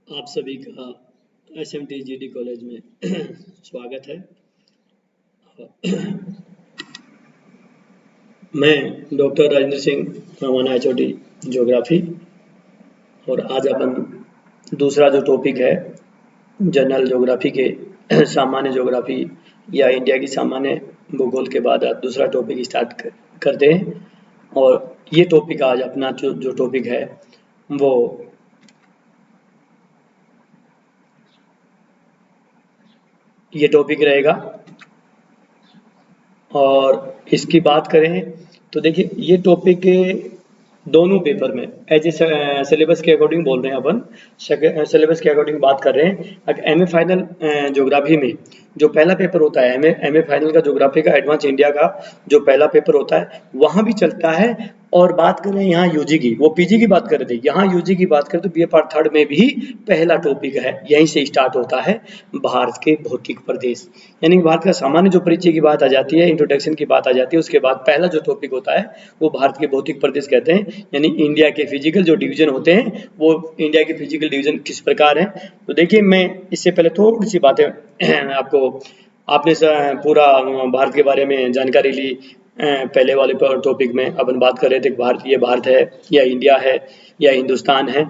आप सभी का SMT GD कॉलेज में स्वागत है। मैं डॉक्टर राजेंद्र सिंह रवाना HOD ज्योग्राफी। और आज अपन दूसरा जो टॉपिक है जनरल ज्योग्राफी के सामान्य ज्योग्राफी या इंडिया की सामान्य भूगोल के बाद आप दूसरा टॉपिक स्टार्ट करते हैं। और ये टॉपिक आज अपना जो टॉपिक है वो ये टॉपिक रहेगा। और इसकी बात करें तो देखिए ये टॉपिक दोनों पेपर में एज ए सिलेबस के अकॉर्डिंग बोल रहे हैं अपन, सिलेबस के अकॉर्डिंग बात कर रहे हैं। अगर MA फाइनल ज्योग्राफी में जो पहला पेपर होता है MA फाइनल का ज्योग्राफी का एडवांस इंडिया का जो पहला पेपर होता है वहाँ भी चलता है। और बात करें यहाँ UG की, वो PG की बात कर रहे थे, यहाँ UG की बात करें तो BA पार्ट 3 में भी पहला टॉपिक है, यहीं से स्टार्ट होता है भारत के भौतिक प्रदेश। यानी भारत का सामान्य जो परिचय की बात आ जाती है, इंट्रोडक्शन की बात आ जाती है, उसके बाद पहला जो टॉपिक होता है वो भारत के भौतिक प्रदेश कहते हैं। यानी इंडिया के फिजिकल जो डिवीजन होते हैं वो इंडिया के फिजिकल डिवीजन किस प्रकार है। तो देखिए मैं इससे पहले थोड़ी सी बातें आपको, आपने पूरा भारत के बारे में जानकारी ली। पहले वाले टॉपिक में अपन बात कर रहे थे भारत है या इंडिया है या हिंदुस्तान है।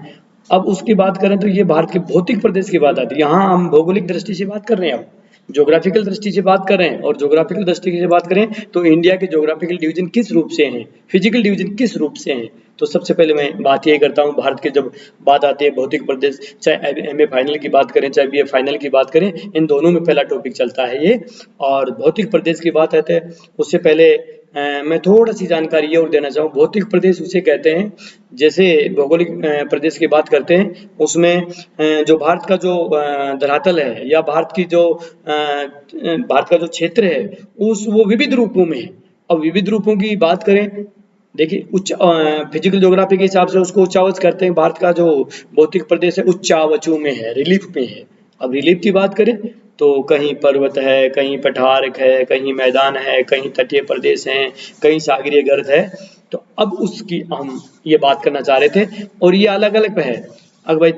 अब उसकी बात करें तो ये भारत के भौतिक प्रदेश की बात आती है। यहाँ हम भौगोलिक दृष्टि से बात कर रहे हैं, अब ज्योग्राफिकल दृष्टि से बात कर रहे हैं। और ज्योग्राफिकल दृष्टि से बात करें तो इंडिया के ज्योग्राफिकल डिवीजन किस रूप से हैं, फिजिकल डिवीजन किस रूप से हैं। तो सबसे पहले मैं बात ये करता हूँ, भारत के जब बात आती है भौतिक प्रदेश, चाहे MA फाइनल की बात करें चाहे BA फाइनल की बात करें, इन दोनों में पहला टॉपिक चलता है ये। और भौतिक प्रदेश की बात आते हैं उससे पहले मैं थोड़ा सी जानकारी ये और देना चाहूँ। भौतिक प्रदेश उसे कहते हैं, जैसे भौगोलिक प्रदेश की बात करते हैं उसमें जो भारत का जो धरातल है या भारत का जो क्षेत्र है वो विविध रूपों में है। अब विविध रूपों की बात करें, देखिए उच्च फिजिकल ज्योग्राफी के हिसाब से उसको उच्चावच करते हैं। भारत का जो भौतिक प्रदेश है उच्चावचों में है, रिलीफ में है। अब रिलीफ की बात करें तो कहीं पर्वत है, कहीं पठार है, कहीं मैदान है, कहीं तटीय प्रदेश हैं, कहीं सागरीय गर्त है। तो अब उसकी हम ये बात करना चाह रहे थे और ये अलग अलग है। अगर भाई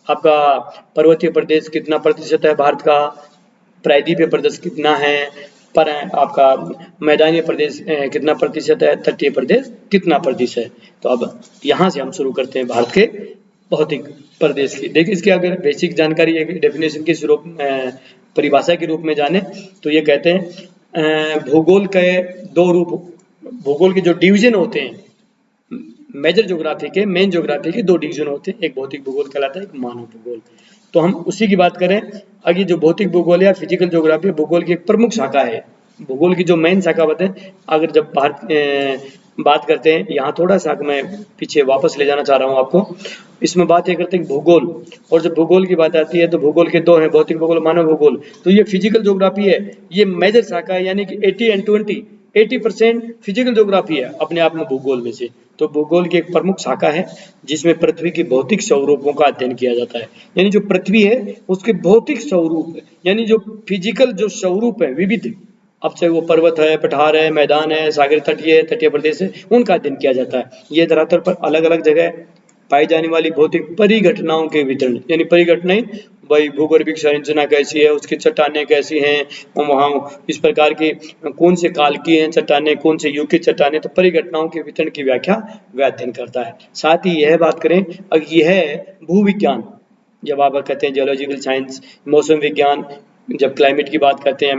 आपका पर्वतीय प्रदेश कितना प्रतिशत है भारत का, प्रायद्वीपीय प्रदेश कितना है, पर आपका मैदानी प्रदेश कितना प्रतिशत है, तटीय प्रदेश कितना प्रतिशत है। तो अब यहाँ से हम शुरू करते हैं भारत के भौतिक प्रदेश की। देखिए इसकी अगर बेसिक जानकारी डेफिनेशन के रूप परिभाषा के रूप में जाने तो ये कहते हैं भूगोल के दो रूप, भूगोल के जो डिवीजन होते हैं मेजर ज्योग्राफी के, मेन ज्योग्राफी के दो डिवीजन होते हैं, एक भौतिक भूगोल कहलाता है, एक मानव भूगोल। तो हम उसी की बात करें। अगर जो भौतिक भूगोल या फिजिकल ज्योग्राफी भूगोल की एक प्रमुख शाखा है, भूगोल की जो मेन शाखा बताएं। अगर जब बात करते हैं, यहाँ थोड़ा सा मैं पीछे वापस ले जाना चाह रहा हूँ आपको। इसमें बात ये करते हैं भूगोल, और जब भूगोल की बात आती है तो भूगोल के दो हैं, भौतिक भूगोल, मानव भूगोल। तो ये फिजिकल ज्योग्राफी है, ये मेजर शाखा है, यानी कि 80 and 20 80% फिजिकल ज्योग्राफी है अपने आप में भूगोल में से। तो भूगोल की एक प्रमुख शाखा है जिसमें पृथ्वी के भौतिक स्वरूपों का अध्ययन किया जाता है। यानी जो पृथ्वी है उसके भौतिक स्वरूप, यानी जो फिजिकल जो स्वरूप है विविध, अब चाहे वो पर्वत है, पठार है, मैदान है, सागर तटीय प्रदेश है, उनका अध्ययन किया जाता है। ये धरातल पर अलग अलग जगह पाई जाने वाली भौतिक परिघटनाओं के वितरण, यानी परिघटनाएं भाई भूगर्भिक संरचना कैसी है, उसकी चट्टानें कैसी हैं, वहाँ इस प्रकार की कौन से काल की हैं चट्टानें, कौन से युग की चट्टानें, तो परिघटनाओं के वितरण की व्याख्या व अध्ययन करता है। साथ ही यह बात करें, अगर यह भूविज्ञान, जब आप कहते हैं जियोलॉजिकल साइंस, मौसम विज्ञान, जब क्लाइमेट की बात करते हैं,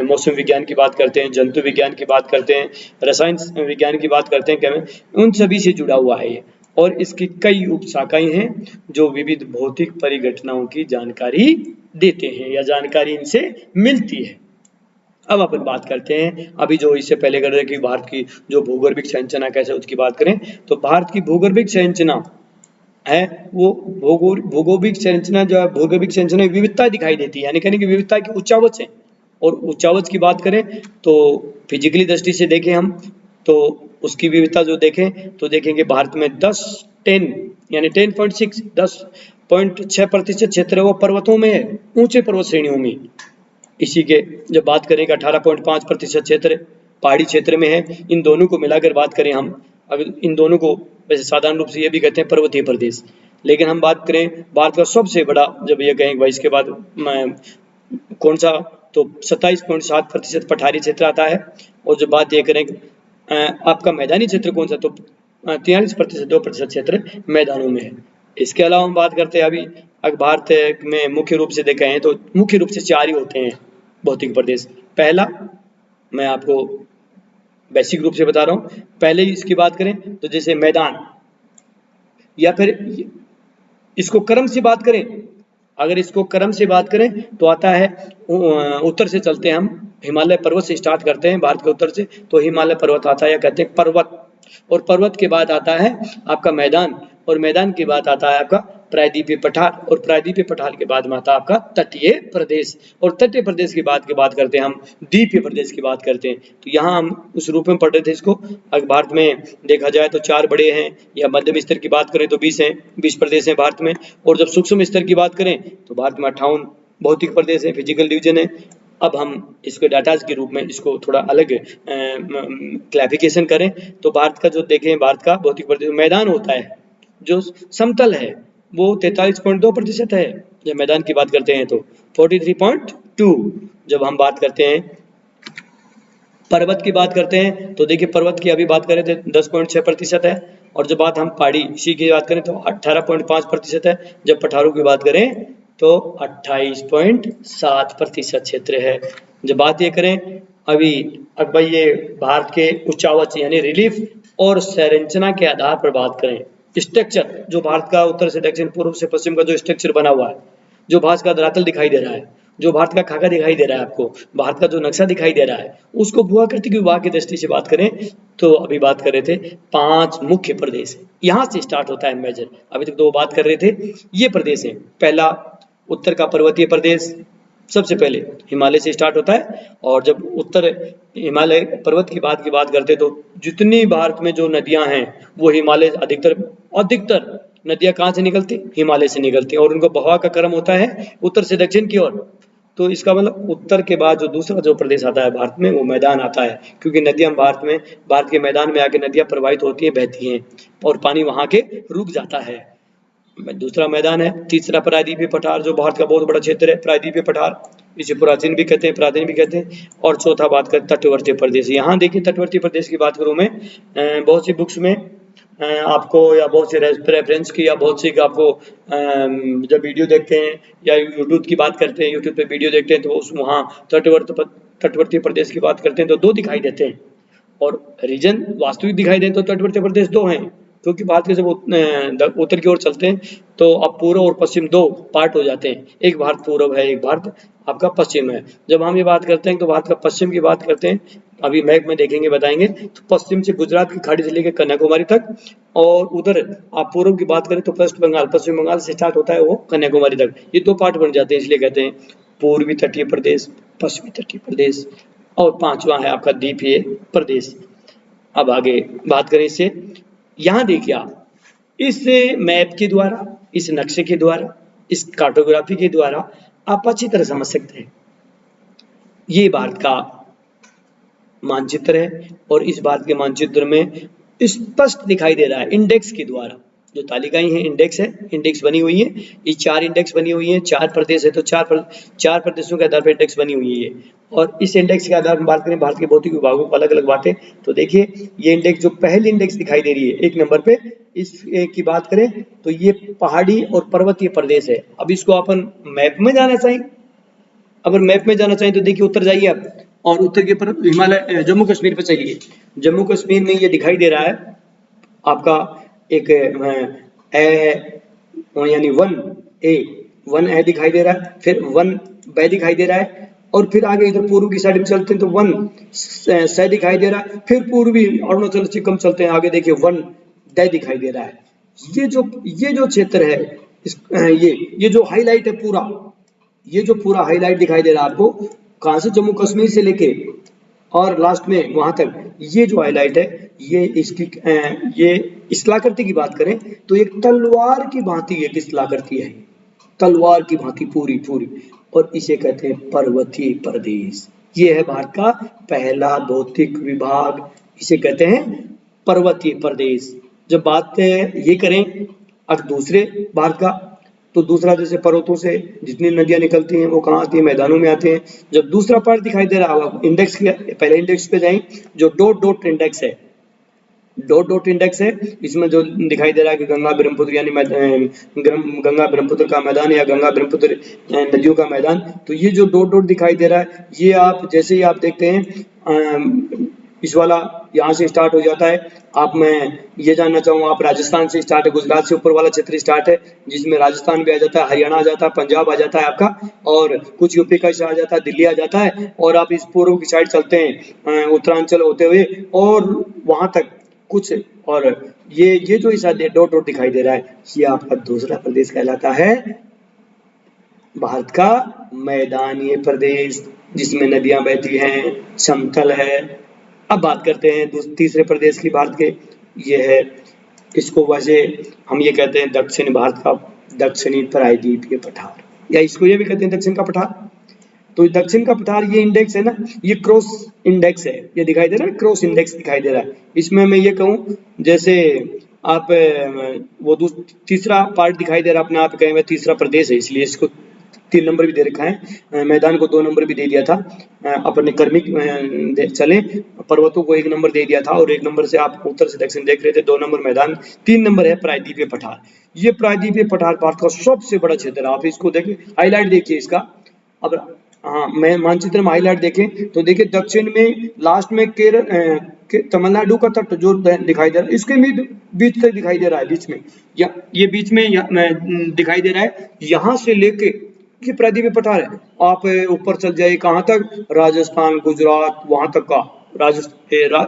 मौसम विज्ञान की बात करते हैं, जंतु विज्ञान की बात करते हैं, रसायन विज्ञान की बात करते हैं, उन सभी से जुड़ा हुआ है ये। और इसकी कई उपशाखाएं हैं जो विविध भौतिक परिघटनाओं की जानकारी देते हैं या जानकारी इनसे मिलती है। अब अपन बात करते हैं, अभी जो इससे पहले कर रहे कि भारत की जो भूगर्भिक संरचना कैसे, उसकी बात करें तो भारत की भूगर्भिक संरचना है वो भूगोलिक संरचना जो है, भूगर्भिक संरचना विविधता दिखाई देती है, यानी कहने की विविधता की उच्चावच है। और उच्चावच की बात करें तो फिजिकली दृष्टि से देखें हम तो उसकी विविधता जो देखें तो देखेंगे भारत में 10 यानी 10.6% क्षेत्र है वो पर्वतों में है, ऊंचे पर्वत श्रेणियों में। इसी के जब बात करें 18.5% क्षेत्र पहाड़ी क्षेत्र में है। इन दोनों को मिलाकर बात करें हम, अगर इन दोनों को वैसे साधारण रूप से ये भी कहते हैं पर्वतीय प्रदेश, लेकिन हम बात करें भारत का सबसे बड़ा, जब ये कहेंगे भाई इसके बाद कौन सा, तो 27.7% पठारी क्षेत्र आता है। और जब बात ये करें आपका मैदानी क्षेत्र कौन सा, तो 43%, 2% क्षेत्र मैदानों में है। इसके अलावा हम बात करते हैं अभी भारत में मुख्य रूप से देखे हैं तो मुख्य रूप से 4 ही होते हैं भौतिक प्रदेश। पहला, मैं आपको बेसिक रूप से बता रहा हूँ, पहले इसकी बात करें तो जैसे मैदान, या फिर इसको क्रम से बात करें, अगर इसको क्रम से बात करें तो आता है उत्तर से चलते हैं हम, हिमालय पर्वत से स्टार्ट करते हैं भारत के उत्तर से, तो हिमालय पर्वत आता है, या कहते हैं पर्वत, और पर्वत के बाद आता है आपका मैदान, और मैदान के बाद आता है आपका प्रायद्वीपीय पठार, और प्रायद्वीपीय पठार के बाद में आता है आपका तटीय प्रदेश, और तटीय प्रदेश की बात करते हैं हम द्वीपीय प्रदेश की बात करते हैं। तो यहाँ हम उस रूप में पढ़ रहे थे इसको। अगर भारत में देखा जाए तो 4 बड़े हैं, या मध्यम स्तर की बात करें तो 20 हैं, 20 प्रदेश हैं भारत में। और जब सूक्ष्म स्तर की बात करें तो भारत में 58 भौतिक प्रदेश है, फिजिकल डिवीजन है। अब हम इसको डाटाज के रूप में इसको थोड़ा अलग क्लैसिफिकेशन करें तो भारत का जो देखें, भारत का भौतिक प्रदेश मैदान होता है, जो समतल है वो 43.2% है जब मैदान की बात करते हैं, तो 43.2 जब हम बात करते हैं पर्वत की बात करते हैं तो देखिए पर्वत की अभी बात करें तो 10.6% है, और जब बात हम पहाड़ी इसी की बात करें तो 18.5% है, जब पठारों की बात करें तो 28.7% क्षेत्र है। जब बात ये करें अभी भाई ये भारत के उच्चावच यानी रिलीफ और संरचना के आधार पर बात करें, स्ट्रक्चर जो भारत का उत्तर से दक्षिण, पूर्व से पश्चिम का जो स्ट्रक्चर बना हुआ है, जो भारत का धरातल दिखाई दे रहा है, जो भारत का खाका दिखाई दे रहा है आपको, भारत का जो नक्शा दिखाई दे रहा है, उसको भूआकृतिक विभाग की दृष्टि से बात करें तो अभी बात कर रहे थे 5 मुख्य प्रदेश, यहाँ से स्टार्ट होता है मेजर। अभी तक 2 बात कर रहे थे, ये प्रदेश है। पहला उत्तर का पर्वतीय प्रदेश सबसे पहले हिमालय से स्टार्ट होता है, और जब उत्तर हिमालय पर्वत की बात करते हैं तो जितनी भारत में जो नदियां हैं वो हिमालय, अधिकतर नदियां कहाँ से निकलती, हिमालय से निकलती हैं, और उनको बहाव का क्रम होता है उत्तर से दक्षिण की ओर। तो इसका मतलब उत्तर के बाद जो दूसरा जो प्रदेश आता है भारत में वो मैदान आता है, क्योंकि नदियां भारत के मैदान में आके नदियां प्रवाहित होती हैं, बहती हैं, और पानी वहां के रुक जाता है। दूसरा मैदान है। तीसरा प्रायद्वीपीय पठार, जो भारत का बहुत बड़ा क्षेत्र है, प्रायद्वीपीय पठार, इसे प्राचीन भी कहते हैं। और चौथा बात करें तटवर्ती प्रदेश। यहाँ देखिए तटवर्ती प्रदेश की बात करूँ मैं, बहुत सी बुक्स में आपको, या बहुत से रेफरेंस की, या बहुत सी आपको जब वीडियो देखते हैं या यूट्यूब की बात करते हैं, यूट्यूब पे वीडियो देखते हैं तो उस वहाँ तटवर्ती प्रदेश की बात करते हैं तो 2 दिखाई देते हैं, और रीजन वास्तविक दिखाई दे तो तटवर्ती प्रदेश 2 हैं, क्योंकि भारत के जब उत्तर की ओर चलते हैं तो अब पूर्व और पश्चिम 2 पार्ट हो जाते हैं, एक भारत पूर्व है, एक भारत आपका पश्चिम है। जब हम ये बात करते हैं तो भारत का पश्चिम की बात करते हैं, अभी मैप में देखेंगे बताएंगे, तो पश्चिम से गुजरात की खाड़ी से लेकर कन्याकुमारी तक, और उधर आप पूर्व की बात करें तो वेस्ट बंगाल, पश्चिम बंगाल से स्टार्ट होता है वो कन्याकुमारी तक, ये 2 पार्ट बन जाते हैं, इसलिए कहते हैं पूर्वी तटीय प्रदेश, पश्चिमी तटीय प्रदेश, और 5वां है आपका द्वीपीय प्रदेश। अब आगे बात करें इससे, यहाँ देखिए आप इस मैप के द्वारा, इस नक्शे के द्वारा, इस कार्टोग्राफी के द्वारा आप अच्छी तरह समझ सकते हैं ये भारत का मानचित्र है, और इस भारत के मानचित्र में स्पष्ट दिखाई दे रहा है इंडेक्स के द्वारा, जो तालिकाएं हैं इंडेक्स है, इंडेक्स बनी हुई है, ये 4 इंडेक्स बनी हुई है, 4 प्रदेश है तो 4 प्रदेशों के आधार पर इंडेक्स बनी हुई है। और इस इंडेक्स के आधार पर बात करें भारत के भौतिक विभागों को अलग अलग बातें, तो देखिए ये इंडेक्स, जो पहली इंडेक्स दिखाई दे रही है 1 नंबर पे, इस की बात करें तो ये पहाड़ी और पर्वतीय प्रदेश है। अब इसको अपन मैप में जाना चाहिए, अगर मैप में जाना चाहिए तो देखिए उत्तर जाइए आप, और उत्तर के पर हिमालय, जम्मू कश्मीर पे चलिए, जम्मू कश्मीर में ये दिखाई दे रहा है आपका एक यानी 1A दिखाई दे रहा है, फिर 1B दिखाई दे रहा है, और फिर आगे इधर पूर्व की साइड में चलते हैं तो 1C दिखाई दे रहा है, फिर पूर्वी अरुणाचल सिक्किम चलते हैं, आगे देखिए 1D दिखाई दे रहा है। ये जो क्षेत्र है, ये जो हाईलाइट है पूरा, ये जो पूरा हाईलाइट दिखाई दे रहा है आपको, कहां से, जम्मू कश्मीर से लेके और लास्ट में वहां तक, ये जो हाईलाइट है, ये स्थलाकृति की बात करें तो एक तलवार की भांति एक स्थलाकृति है, तलवार की भांति पूरी, और इसे कहते हैं पर्वतीय प्रदेश। ये है भारत का पहला भौतिक विभाग, इसे कहते हैं पर्वतीय प्रदेश। जब बात ये करें अब दूसरे भारत का, तो दूसरा जैसे पर्वतों से जितनी नदियां निकलती हैं वो कहाँ आती है, मैदानों में आते हैं। जब दूसरा पार्ट दिखाई दे रहा है, इंडेक्स किया, पहले इंडेक्स पे जाएं, जो डॉट डॉट इंडेक्स है, डॉट डॉट इंडेक्स है, इसमें जो दिखाई दे रहा है कि गंगा ब्रह्मपुत्र यानी गंगा ब्रह्मपुत्र का मैदान या गंगा ब्रह्मपुत्र नदियों का मैदान, तो ये जो डॉट डॉट दिखाई दे रहा है, ये आप जैसे ही आप देखते हैं इस वाला यहाँ से स्टार्ट हो जाता है। आप मैं ये जानना चाहूँगा, आप राजस्थान से स्टार्ट है, गुजरात से ऊपर वाला क्षेत्र स्टार्ट है, जिसमें राजस्थान भी आ जाता है, हरियाणा आ जाता है, पंजाब आ जाता है आपका, और कुछ यूपी का हिस्सा आ जाता है, दिल्ली आ जाता है, और आप इस पूर्व की साइड चलते हैं उत्तरांचल होते हुए और वहां तक कुछ, और ये जो हिस्सा डॉट डॉट दिखाई दे रहा है, ये आपका दूसरा प्रदेश कहलाता है, भारत का मैदानी प्रदेश, जिसमें नदियां बहती हैं, समतल है। अब बात करते हैं तीसरे प्रदेश की भारत के, ये है, इसको वैसे हम ये कहते हैं दक्षिण भारत का दक्षिणी प्रायद्वीपीय पठार, या इसको ये भी कहते हैं दक्षिण का पठार। तो दक्षिण का पठार, ये इंडेक्स है ना, ये क्रॉस इंडेक्स है, ये दिखाई दे रहा है, क्रॉस इंडेक्स दिखाई दे रहा है। इसमें मैं ये कहूँ, जैसे आप वो तीसरा पार्ट दिखाई दे रहा है अपने आप कहें, तीसरा प्रदेश है, इसलिए इसको 3 नंबर भी दे रखा है, मैदान को 2 नंबर भी दे दिया था, अपने क्रमिक चले, पर्वतों को 1 नंबर दे दिया था, और 1 नंबर से आप उत्तर से दक्षिण देख रहे थे, 2 नंबर मैदान, 3 नंबर है प्रायद्वीपीय पठार। ये प्रायद्वीपीय पठार भारत का सबसे बड़ा क्षेत्र है। आप इसको देखिए, हाईलाइट देखिए इसका। अब हाँ, मैं मानचित्र में हाईलाइट देखें तो देखिए, दक्षिण में लास्ट में तमिलनाडु का तट जो दिखाई दे रहा है, इसके बीच से दिखाई दे रहा है, बीच में, या ये बीच में दिखाई दे रहा है, यहाँ से लेके ये प्रायद्वीपीय पठार है। आप ऊपर चल जाइए कहाँ तक, राजस्थान गुजरात वहां तक का,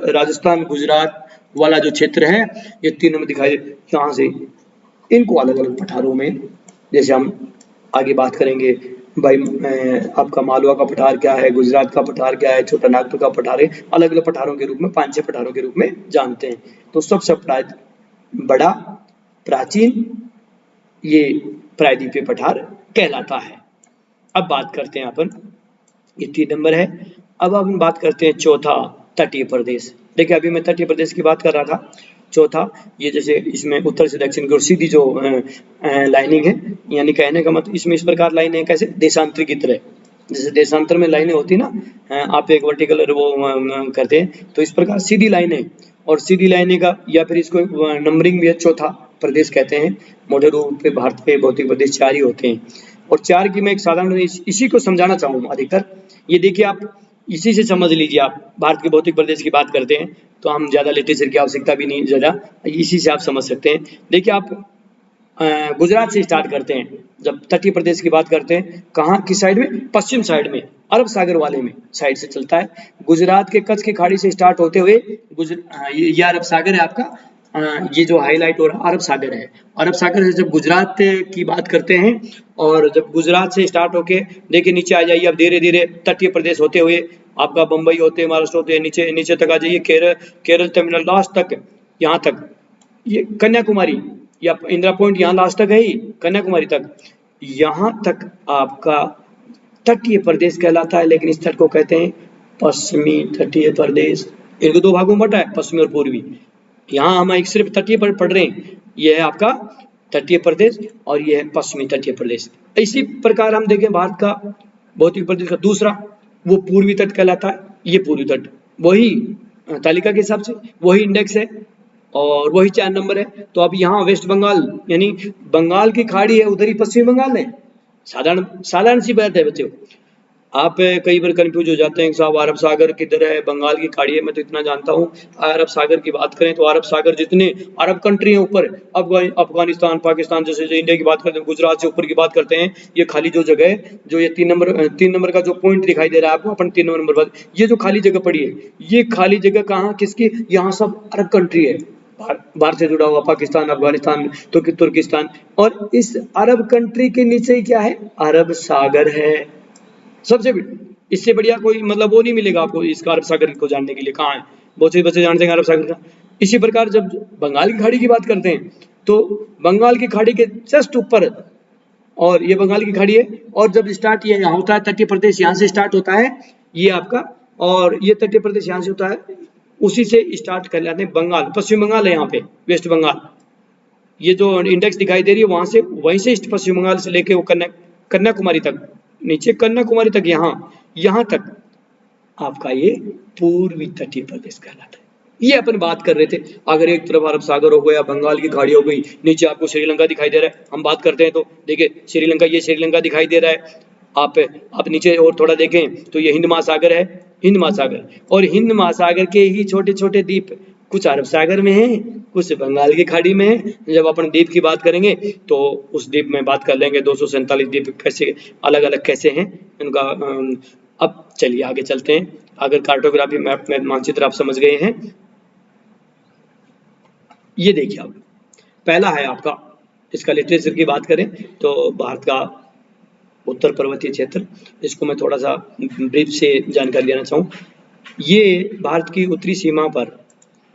राजस्थान गुजरात वाला जो क्षेत्र है, ये 3 नंबर दिखाई दे, यहाँ से इनको अलग अलग पठारों में, जैसे हम आगे बात करेंगे भाई, आपका मालवा का पठार क्या है, गुजरात का पठार क्या है, छोटा नागपुर का पठार है, अलग अलग पठारों के रूप में 5-6 पठारों के रूप में जानते हैं। तो सबसे बड़ा प्राचीन ये प्रायद्वीपीय पठार कहलाता है। अब बात करते हैं अपन, ये 3 नंबर है। अब अपन बात करते हैं चौथा, तटीय प्रदेश। देखिए, अभी मैं तटीय प्रदेश की बात कर रहा था। चौथा, ये जैसे इसमें उत्तर से दक्षिण की ओर सीधी जो लाइनिंग है, यानी कहने का मतलब इसमें इस प्रकार लाइन है, कैसे देशांतर की तरह, जैसे देशांतर में लाइनें होती ना, आप एक वर्टिकल वो करते हैं, तो इस प्रकार सीधी लाइन है, और सीधी लाइनें का, या फिर इसको नंबरिंग भी है, चौथा प्रदेश कहते हैं। मोटे रूप पे भारत के भौतिक प्रदेश 4 ही होते हैं, और 4 की मैं एक साधारण इसी को समझाना चाहूँगा अधिकतर। ये देखिए, आप इसी से समझ लीजिए, आप भारत के भौतिक प्रदेश की बात करते हैं तो हम ज़्यादा लिटरेचर की आवश्यकता भी नहीं, ज़्यादा इसी से आप समझ सकते हैं। देखिए, आप गुजरात से स्टार्ट करते हैं, जब तटीय प्रदेश की बात करते हैं, कहाँ किस साइड में, पश्चिम साइड में, अरब सागर वाले में साइड से चलता है। गुजरात के कच्छ की खाड़ी से स्टार्ट होते हुए ये अरब सागर है आपका, ये जो हाईलाइट हो रहा है अरब सागर है। अरब सागर से जब गुजरात की बात करते हैं, और जब गुजरात से स्टार्ट होके देखिए नीचे आ जाइए, अब धीरे धीरे तटीय प्रदेश होते हुए आपका बम्बई होते, महाराष्ट्र होते, नीचे नीचे तक आ जाइए, केरल तमिलनाडु लास्ट तक, यहाँ तक, ये कन्याकुमारी या इंदिरा पॉइंट यहाँ लास्ट तक है ही, कन्याकुमारी तक, यहाँ तक आपका तटीय प्रदेश कहलाता है। लेकिन इस तट को कहते हैं पश्चिमी तटीय प्रदेश। इनको 2 भागों में बांटा है, पश्चिमी और पूर्वी। यहाँ हम एक सिर्फ तटीय पर पढ़ रहे हैं, ये है आपका तटीय प्रदेश, और ये है पश्चिमी तटीय प्रदेश। इसी प्रकार हम देखें, भारत का भौतिक प्रदेश का दूसरा, वो पूर्वी तट कहलाता है। ये पूर्वी तट, वही तालिका के हिसाब से वही इंडेक्स है, और वही 4 नंबर है। तो अब यहाँ वेस्ट बंगाल, यानी बंगाल की खाड़ी है, उधर ही पश्चिम बंगाल है। साधारण सी बात है बच्चों। आप कई बार कंफ्यूज हो जाते हैं कि साहब अरब सागर किधर है, बंगाल की खाड़ी है। मैं तो इतना जानता हूँ, अरब सागर की बात करें तो अरब सागर जितने अरब कंट्री हैं ऊपर, अफगानिस्तान, पाकिस्तान, जैसे इंडिया की बात करते हैं, गुजरात से ऊपर की बात करते हैं, ये खाली जो जगह है, जो ये 3 नंबर का जो पॉइंट दिखाई दे रहा है आपको, अपन 3 नंबर पर, ये जो खाली जगह पड़ी है, ये खाली जगह कहाँ किसकी, यहाँ सब अरब कंट्री है, भारत से जुड़ा हुआ, पाकिस्तान, अफगानिस्तान, तुर्किस्तान, और इस अरब कंट्री के नीचे क्या है, अरब सागर है। सबसे इससे बढ़िया कोई मतलब वो नहीं मिलेगा आपको इसका, अरब सागर को जानने के लिए। कहाँ है, बहुत से बच्चे जानते हैं अरब सागर का। इसी प्रकार जब बंगाल की खाड़ी की बात करते हैं, तो बंगाल की खाड़ी के जस्ट ऊपर, और ये बंगाल की खाड़ी है, और जब स्टार्ट ये यहाँ होता है, तटीय प्रदेश यहाँ से स्टार्ट होता है ये आपका, और ये तटीय प्रदेश यहाँ से होता है, उसी से स्टार्ट कर लेते हैं बंगाल, पश्चिम बंगाल है यहाँ पे, वेस्ट बंगाल, ये जो इंडेक्स दिखाई दे रही है वहां से, वहीं से ईस्ट पश्चिम बंगाल से लेके वो कन्याकुमारी तक, नीचे कन्याकुमारी तक, यहाँ तक आपका ये पूर्वी तटीय प्रदेश कहलाता है। ये अपन बात कर रहे थे, अगर एक तरफ अरब सागर हो गया, बंगाल की खाड़ी हो गई, नीचे आपको श्रीलंका दिखाई दे रहा है, हम बात करते हैं तो देखिए श्रीलंका, ये श्रीलंका दिखाई दे रहा है। आप नीचे और थोड़ा देखें तो ये हिंद महासागर है, हिंद महासागर, और हिंद महासागर के ही छोटे छोटे द्वीप, कुछ अरब सागर में है, कुछ बंगाल की खाड़ी में है। जब अपन द्वीप की बात करेंगे तो उस द्वीप में बात कर लेंगे, 247 द्वीप कैसे अलग अलग कैसे हैं उनका। अब चलिए आगे चलते हैं। अगर कार्टोग्राफी मैप में मानचित्र आप समझ गए हैं, ये देखिए आप, पहला है आपका, इसका लिटरेचर की बात करें तो भारत का उत्तर पर्वतीय क्षेत्र, इसको मैं थोड़ा सा ब्रीफ से जानकारी देना चाहूँ। ये भारत की उत्तरी सीमा पर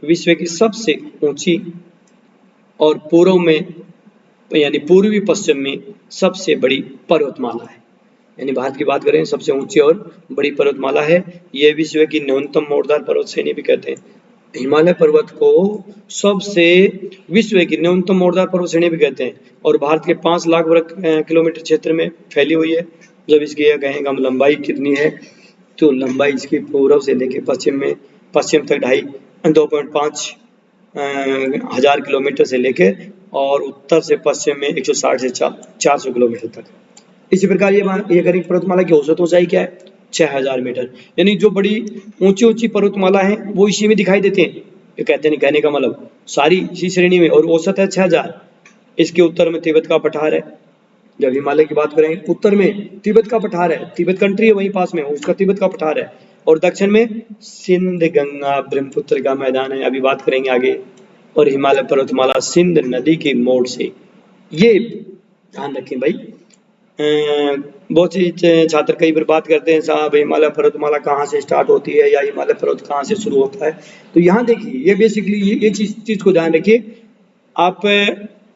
विश्व की सबसे ऊंची और पूर्व में यानी पूर्वी पश्चिम में सबसे बड़ी पर्वतमाला है। यानी भारत की बात करें सबसे ऊंची और बड़ी पर्वतमाला है। ये विश्व की न्यूनतम मोड़दार पर्वत श्रेणी भी कहते हैं। हिमालय पर्वत को सबसे विश्व की न्यूनतम मोड़दार पर्वत श्रेणी भी कहते हैं, और भारत के 5 लाख वर्ग किलोमीटर क्षेत्र में फैली हुई है। जब इसकी यह कहेंगे हम लंबाई कितनी है, तो लंबाई इसकी पूर्व से लेकर पश्चिम तक 2.5 हजार किलोमीटर से लेकर, और उत्तर से पश्चिम में 160 से 400 किलोमीटर तक। इसी प्रकार ये करीब पर्वतमाला की औसत ऊंचाई क्या है, 6000 मीटर। यानी जो बड़ी ऊंची पर्वतमाला है वो इसी में दिखाई देते हैं। ये कहते हैं, कहने का मतलब सारी इसी श्रेणी में, और औसत है 6000। इसके उत्तर में तिब्बत का पठार है। जब हिमालय की बात करें, उत्तर में तिब्बत का पठार है, तिब्बत कंट्री है वहीं पास में, उसका तिब्बत का पठार है। और दक्षिण में सिंध गंगा ब्रह्मपुत्र का मैदान है, अभी बात करेंगे आगे। और हिमालय पर्वतमाला सिंध नदी की मोड़ से, ये ध्यान रखें भाई। बहुत सी छात्र कई बार बात करते हैं, साहब हिमालय पर्वतमाला कहाँ से स्टार्ट होती है या हिमालय पर्वत कहाँ से शुरू होता है। तो यहाँ देखिए, ये बेसिकली ये चीज को ध्यान रखिए आप।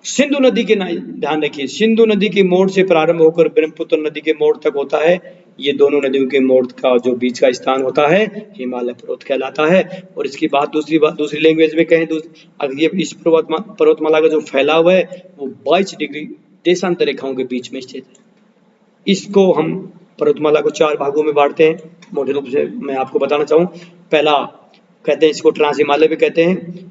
सिंधु नदी के ध्यान रखिए, सिंधु नदी के मोड़ से प्रारंभ होकर ब्रह्मपुत्र नदी के मोड़ तक होता है। ये दोनों नदियों के मोड़ का जो बीच का स्थान होता है हिमालय पर्वत कहलाता है। और इसकी बात दूसरी लैंग्वेज में कहें, अगर ये इस पर्वतमाला का जो फैलाव है वो 22 डिग्री देशांतर रेखाओं के बीच में स्थित है। इसको हम पर्वतमाला को 4 भागों में बांटते हैं, मोटे रूप से मैं आपको बताना चाहूँ। पहला कहते हैं इसको ट्रांस हिमालय भी कहते हैं।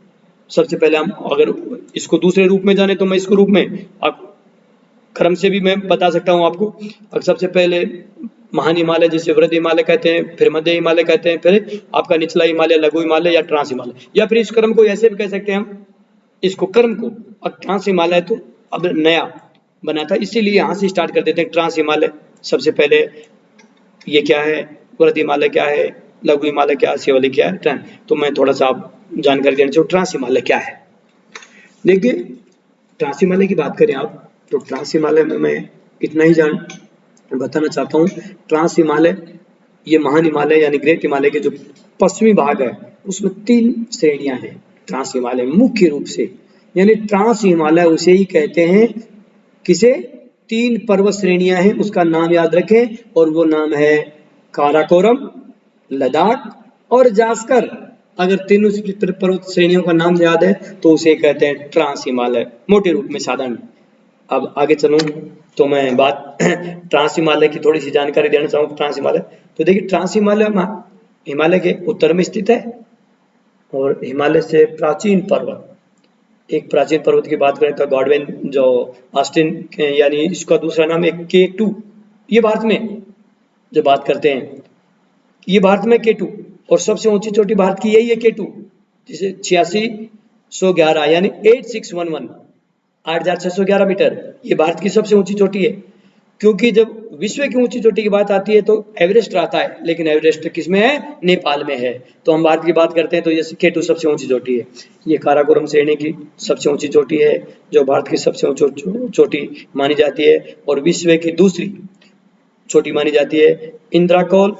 सबसे पहले हम अगर इसको दूसरे रूप में जाने तो मैं इसको रूप में क्रम से भी मैं बता सकता हूँ आपको। अब सबसे पहले महान हिमालय जिसे वृहद हिमालय कहते हैं, फिर मध्य हिमालय कहते हैं, फिर आपका निचला हिमालय, लघु हिमालय या ट्रांस हिमालय, या फिर इस क्रम को ऐसे भी कह सकते हैं हम, इसको क्रम को। अब ट्रांस हिमालय तो अब नया बना था, इसीलिए यहाँ से स्टार्ट कर देते हैं। ट्रांस हिमालय सबसे पहले ये क्या है, वृहद हिमालय क्या है, लघु हिमालय क्या है, शिवालिक क्या है। तो मैं थोड़ा सा आप जानकारी देना चाहूँ, ट्रांस हिमालय क्या है। देखिए ट्रांस हिमालय की बात करें आप, तो ट्रांस हिमालय में मैं इतना ही बताना चाहता हूँ। ट्रांस हिमालय ये महान हिमालय यानी ग्रेट हिमालय के जो पश्चिमी भाग है उसमें 3 श्रेणियां हैं ट्रांस हिमालय मुख्य रूप से। यानी ट्रांस हिमालय उसे ही कहते हैं, किसे, 3 पर्वत श्रेणियां हैं, उसका नाम याद रखें, और वो नाम है काराकोरम, लद्दाख और जास्कर। अगर तीनों पर्वत श्रेणियों का नाम याद है तो उसे कहते हैं ट्रांस हिमालय मोटे रूप में साधारण। अब आगे चलूं तो मैं बात ट्रांस हिमालय की थोड़ी सी जानकारी देना चाहूँगा। ट्रांस हिमालय, तो देखिए ट्रांस हिमालय हिमालय के उत्तर में स्थित है, और हिमालय से प्राचीन पर्वत, एक प्राचीन पर्वत की बात करें तो गॉडविन जो ऑस्टिन यानी इसका दूसरा नाम है K2, ये भारत में जो बात करते हैं ये भारत में K2, और सबसे ऊंची चोटी भारत की यही है K2, जिसे 8611 यानी 8611 8611 मीटर, ये भारत की सबसे ऊंची चोटी है। क्योंकि जब विश्व की ऊंची चोटी की बात आती है तो एवरेस्ट आता है, लेकिन एवरेस्ट किसमें है, नेपाल में है। तो हम भारत की बात करते हैं तो ये K2 सबसे ऊंची चोटी है। ये काराकोरम श्रेणी की सबसे ऊंची चोटी है जो भारत की सबसे ऊंची चोटी मानी जाती है, और विश्व की दूसरी चोटी मानी जाती है। इंद्राकोल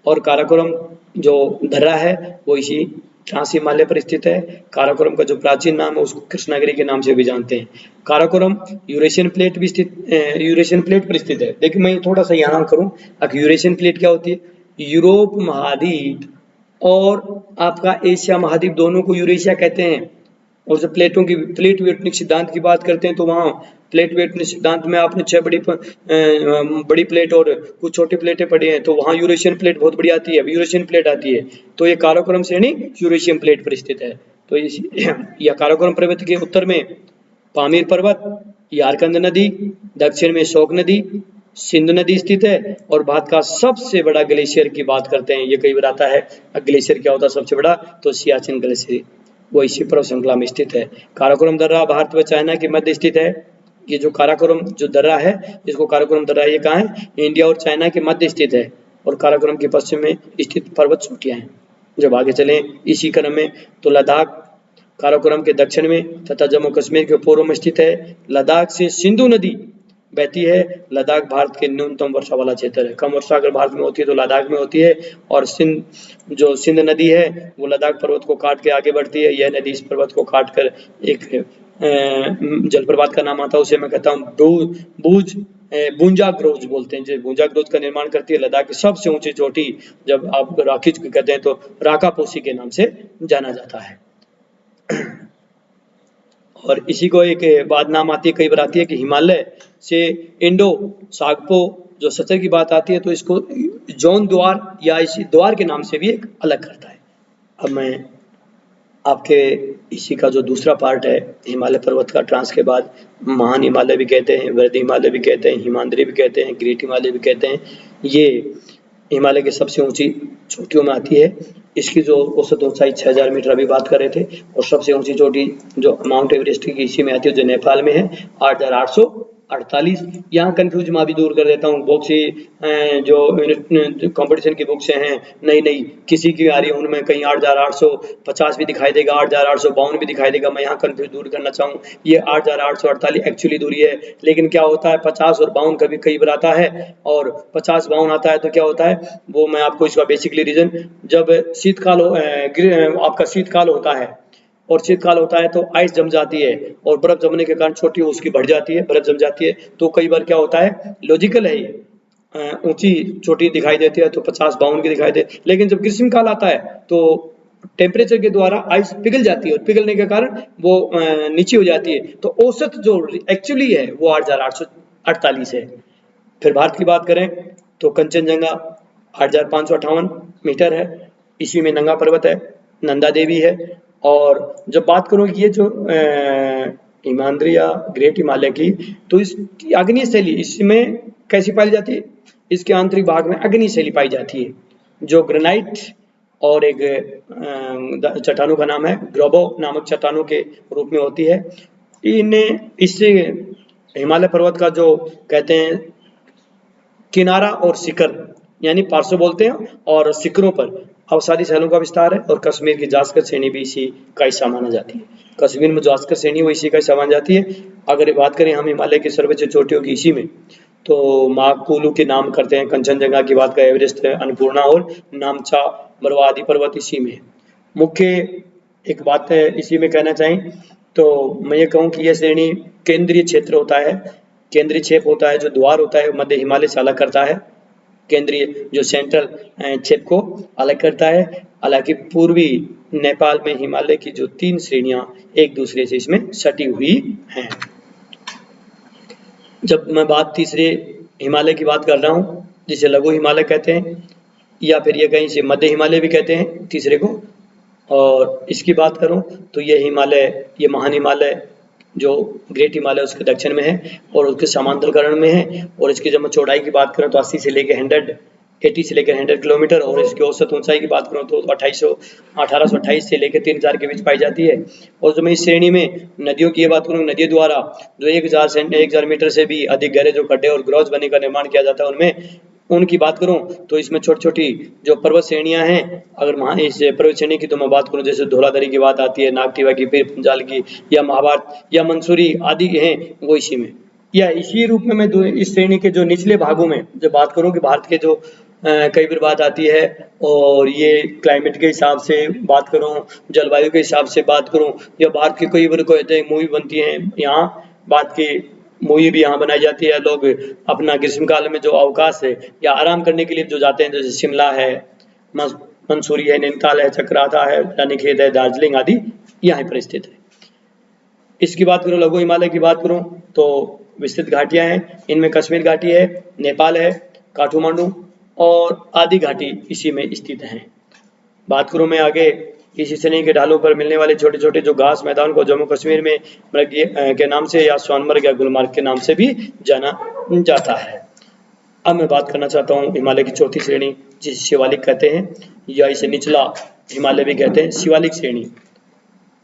और काराकोरम जो धर्रा है वो इसी ट्रांस हिमालय पर स्थित है। काराकोरम का जो प्राचीन नाम है उसको कृष्णागिरी के नाम से भी जानते हैं। काराकोरम यूरेशियन प्लेट पर स्थित है। देखिए मैं थोड़ा सा यहाँ करूँ, यूरेशियन प्लेट क्या होती है, यूरोप महाद्वीप और आपका एशिया महाद्वीप दोनों को यूरेशिया कहते हैं, और जब प्लेट वेटनिक सिद्धांत की बात करते हैं तो वहाँ प्लेट वेटनिक सिद्धांत में आपने 6 बड़ी प्लेट और कुछ छोटी प्लेटें पड़ी हैं, तो वहाँ यूरेशियन प्लेट बहुत बड़ी आती है, यूरेशियन प्लेट आती है, तो ये काराकोरम श्रेणी यूरेशियन प्लेट पर स्थित है। तो यह काराकोरम पर्वत के उत्तर में पामीर पर्वत, यारकंद नदी, दक्षिण में शोक नदी, सिंधु नदी स्थित है, और भारत का सबसे बड़ा ग्लेशियर की बात करते हैं, ये कई बार आता है ग्लेशियर क्या होता है सबसे बड़ा, तो सियाचिन ग्लेशियर वो इसी पर्वत श्रृंखला में स्थित है। काराकोरम दर्रा भारत व चाइना के मध्य स्थित है। ये जो काराकोरम जो दर्रा है, जिसको काराकोरम दर्रा, ये कहाँ है, इंडिया और चाइना के मध्य स्थित है, और काराकोरम के पश्चिम में स्थित पर्वत चोटियां हैं। जब आगे चलें इसी क्रम में, तो लद्दाख काराकोरम के दक्षिण में तथा जम्मू कश्मीर के पूर्व में स्थित है। लद्दाख से सिंधु नदी बहती है। लद्दाख भारत के न्यूनतम वर्षा वाला क्षेत्र है। कम वर्षा अगर भारत में होती है तो लद्दाख में होती है, और सिंध नदी है वो लद्दाख पर्वत को काट के आगे बढ़ती है। यह नदी इस पर्वत को काट कर एक जलप्रपात का नाम आता है, उसे मैं कहता हूँ बूंजा ग्रोज बोलते हैं। जो बूंजा ग्रोज का निर्माण करती है लद्दाख की सबसे ऊंची चोटी, जब आप राखी कहते हैं तो राकापोसी के नाम से जाना जाता है। और इसी को एक बात नाम आती है, कई बार आती है कि हिमालय से इंडो सागपो जो सचर की बात आती है, तो इसको जौन द्वार या इसी द्वार के नाम से भी एक अलग करता है। अब मैं आपके इसी का जो दूसरा पार्ट है हिमालय पर्वत का, ट्रांस के बाद महान हिमालय भी कहते हैं, वृद्ध हिमालय भी कहते हैं, हिमाद्री भी कहते हैं, ग्रेट हिमालय भी कहते हैं। ये हिमालय की सबसे ऊंची चोटियों में आती है। इसकी जो औसत ऊंचाई 6000 मीटर अभी बात कर रहे थे, और सबसे ऊंची चोटी जो माउंट एवरेस्ट की इसी में आती है, जो नेपाल में है 8848। यहाँ कंफ्यूज मैं अभी दूर कर देता हूँ। बुक्स जो कंपटीशन की बुक्स हैं नई किसी की आ रही है, उनमें कहीं 8850 भी दिखाई देगा, 8852 भी दिखाई देगा। मैं यहाँ कंफ्यूज दूर करना चाहूँ, ये 8848 एक्चुअली दूरी है, लेकिन क्या होता है 50 और 52 कभी कई बार आता है, और 50-52 आता है तो क्या होता है वो मैं आपको इसका बेसिकली रीजन, जब शीतकाल आपका शीतकाल होता है, और शीतकाल होता है तो आइस जम जाती है, और बर्फ जमने के कारण चोटी उसकी बढ़ जाती है, बर्फ जम जाती है, तो कई बार क्या होता है, लॉजिकल है ये, ऊंची चोटी दिखाई देती है तो 50-52 की दिखाई दे, लेकिन जब ग्रीष्म काल आता है तो टेम्परेचर के द्वारा आइस पिघल जाती है, और पिघलने के कारण वो नीचे हो जाती है, तो औसत जो एक्चुअली है वो 8848 है। फिर भारत की बात करें तो कंचनजंगा 8558 मीटर है, इसी में नंगा पर्वत है, नंदा देवी है। और जब बात करूँ ये जो हिमाद्री या ग्रेट हिमालय की, तो इसकी अग्नि शैली इसमें कैसी पाई जाती है, इसके आंतरिक भाग में अग्नि शैली पाई जाती है, जो ग्रेनाइट और एक चट्टानों का नाम है ग्रोबो नामक चट्टानों के रूप में होती है। इससे हिमालय पर्वत का जो कहते हैं किनारा और शिखर यानी पार्श्व बोलते हैं, और शिखरों पर अवसादी शैलों का विस्तार है, और कश्मीर की जास्कर श्रेणी भी इसी का हिस्सा माना जाती है। कश्मीर में जास्कर श्रेणी वो इसी का हिस्सा मानी जाती है। अगर बात करें हम हिमालय की सर्वोच्च चोटियों की इसी में, तो माकुलू के नाम करते हैं, कंचनजंगा की बात करें, एवरेस्ट, अन्नपूर्णा और नामचा बरवा आदि पर्वत इसी में। मुख्य एक बात है इसी में कहना चाहें तो मैं ये कहूँ कि यह श्रेणी केंद्रीय क्षेत्र होता है, केंद्रीय क्षेप होता है, जो द्वार होता है मध्य हिमालय से अलग करता है, केंद्रीय जो सेंट्रल क्षेप को अलग करता है। हालांकि पूर्वी नेपाल में हिमालय की जो 3 श्रेणियां एक दूसरे से इसमें सटी हुई हैं। जब मैं बात तीसरे हिमालय की बात कर रहा हूँ, जिसे लघु हिमालय कहते हैं, या फिर ये कहीं से मध्य हिमालय भी कहते हैं तीसरे को, और इसकी बात करूं तो ये हिमालय, ये महान हिमालय जो ग्रेट हिमालय उसके दक्षिण में है और उसके समांतरकरण में है। और इसकी जब मैं चौड़ाई की बात करूं तो 80 से लेकर 100 किलोमीटर, और इसकी औसत ऊंचाई की बात करूं तो 1828 से लेकर 3000 के बीच पाई जाती है। और जो मैं इस श्रेणी में नदियों की बात करूं, नदियों द्वारा जो 1000 मीटर से भी अधिक गहरे जो गड्ढे और ग्रोज बने का निर्माण किया जाता है, उनमें उनकी बात करूं तो इसमें छोटी छोटी जो पर्वत श्रेणियां हैं, अगर इस पर्वत श्रेणी की तो मैं बात करूं, जैसे धौलाधारी की बात आती है, नागटिवा की, पीर पंजाल की, या महाभारत या मंसूरी आदि हैं, वो इसी में, या इसी रूप में मैं इस श्रेणी के जो निचले भागों में जब बात करूं कि भारत के जो कई बार बात आती है, और ये क्लाइमेट के हिसाब से बात करूं, जलवायु के हिसाब से बात करूं, या भारत की कई बार कहते हैं मूवी बनती है यहाँ, बात की मूवी भी यहाँ बनाई जाती है। लोग अपना ग्रीष्म काल में जो अवकाश है या आराम करने के लिए जो जाते हैं, जैसे शिमला है, मंसूरी है, नैनीताल है, चक्राता है, रानीखेत है, दार्जिलिंग आदि यहाँ पर स्थित है। इसकी बात करूँ, लघु हिमालय की बात करूँ तो विस्तृत घाटियां हैं, इनमें कश्मीर घाटी है, नेपाल है, काठमांडू और आदि घाटी इसी में स्थित हैं। बात करूँ मैं आगे, इसी श्रेणी के ढालों पर मिलने वाले छोटे छोटे जो घास मैदान को जम्मू कश्मीर में मृग के नाम से या सोनमर्ग या गुलमर्ग के नाम से भी जाना जाता है। अब मैं बात करना चाहता हूँ हिमालय की चौथी श्रेणी, जिसे शिवालिक कहते हैं या इसे निचला हिमालय भी कहते हैं, शिवालिक श्रेणी।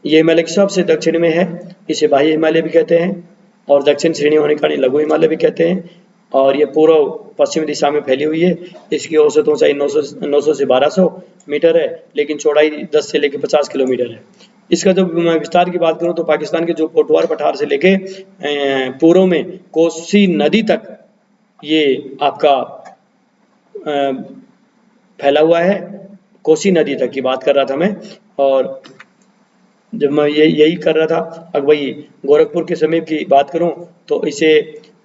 ये हिमालय के सबसे दक्षिण में है, इसे बाह्य हिमालय भी कहते हैं और दक्षिण श्रेणी होने के कारण लघु हिमालय भी कहते हैं। और ये पूर्व पश्चिम दिशा में फैली हुई है। इसकी औसत ऊंचाई 900 से 1200 मीटर है, लेकिन चौड़ाई 10 से लेकर 50 किलोमीटर है। इसका जब मैं विस्तार की बात करूं तो पाकिस्तान के जो पोटवार पठार से लेके पूर्व में कोसी नदी तक ये आपका फैला हुआ है। कोसी नदी तक की बात कर रहा था मैं, और जब मैं यही कर रहा था, अब वही गोरखपुर के समीप की बात करूं तो इसे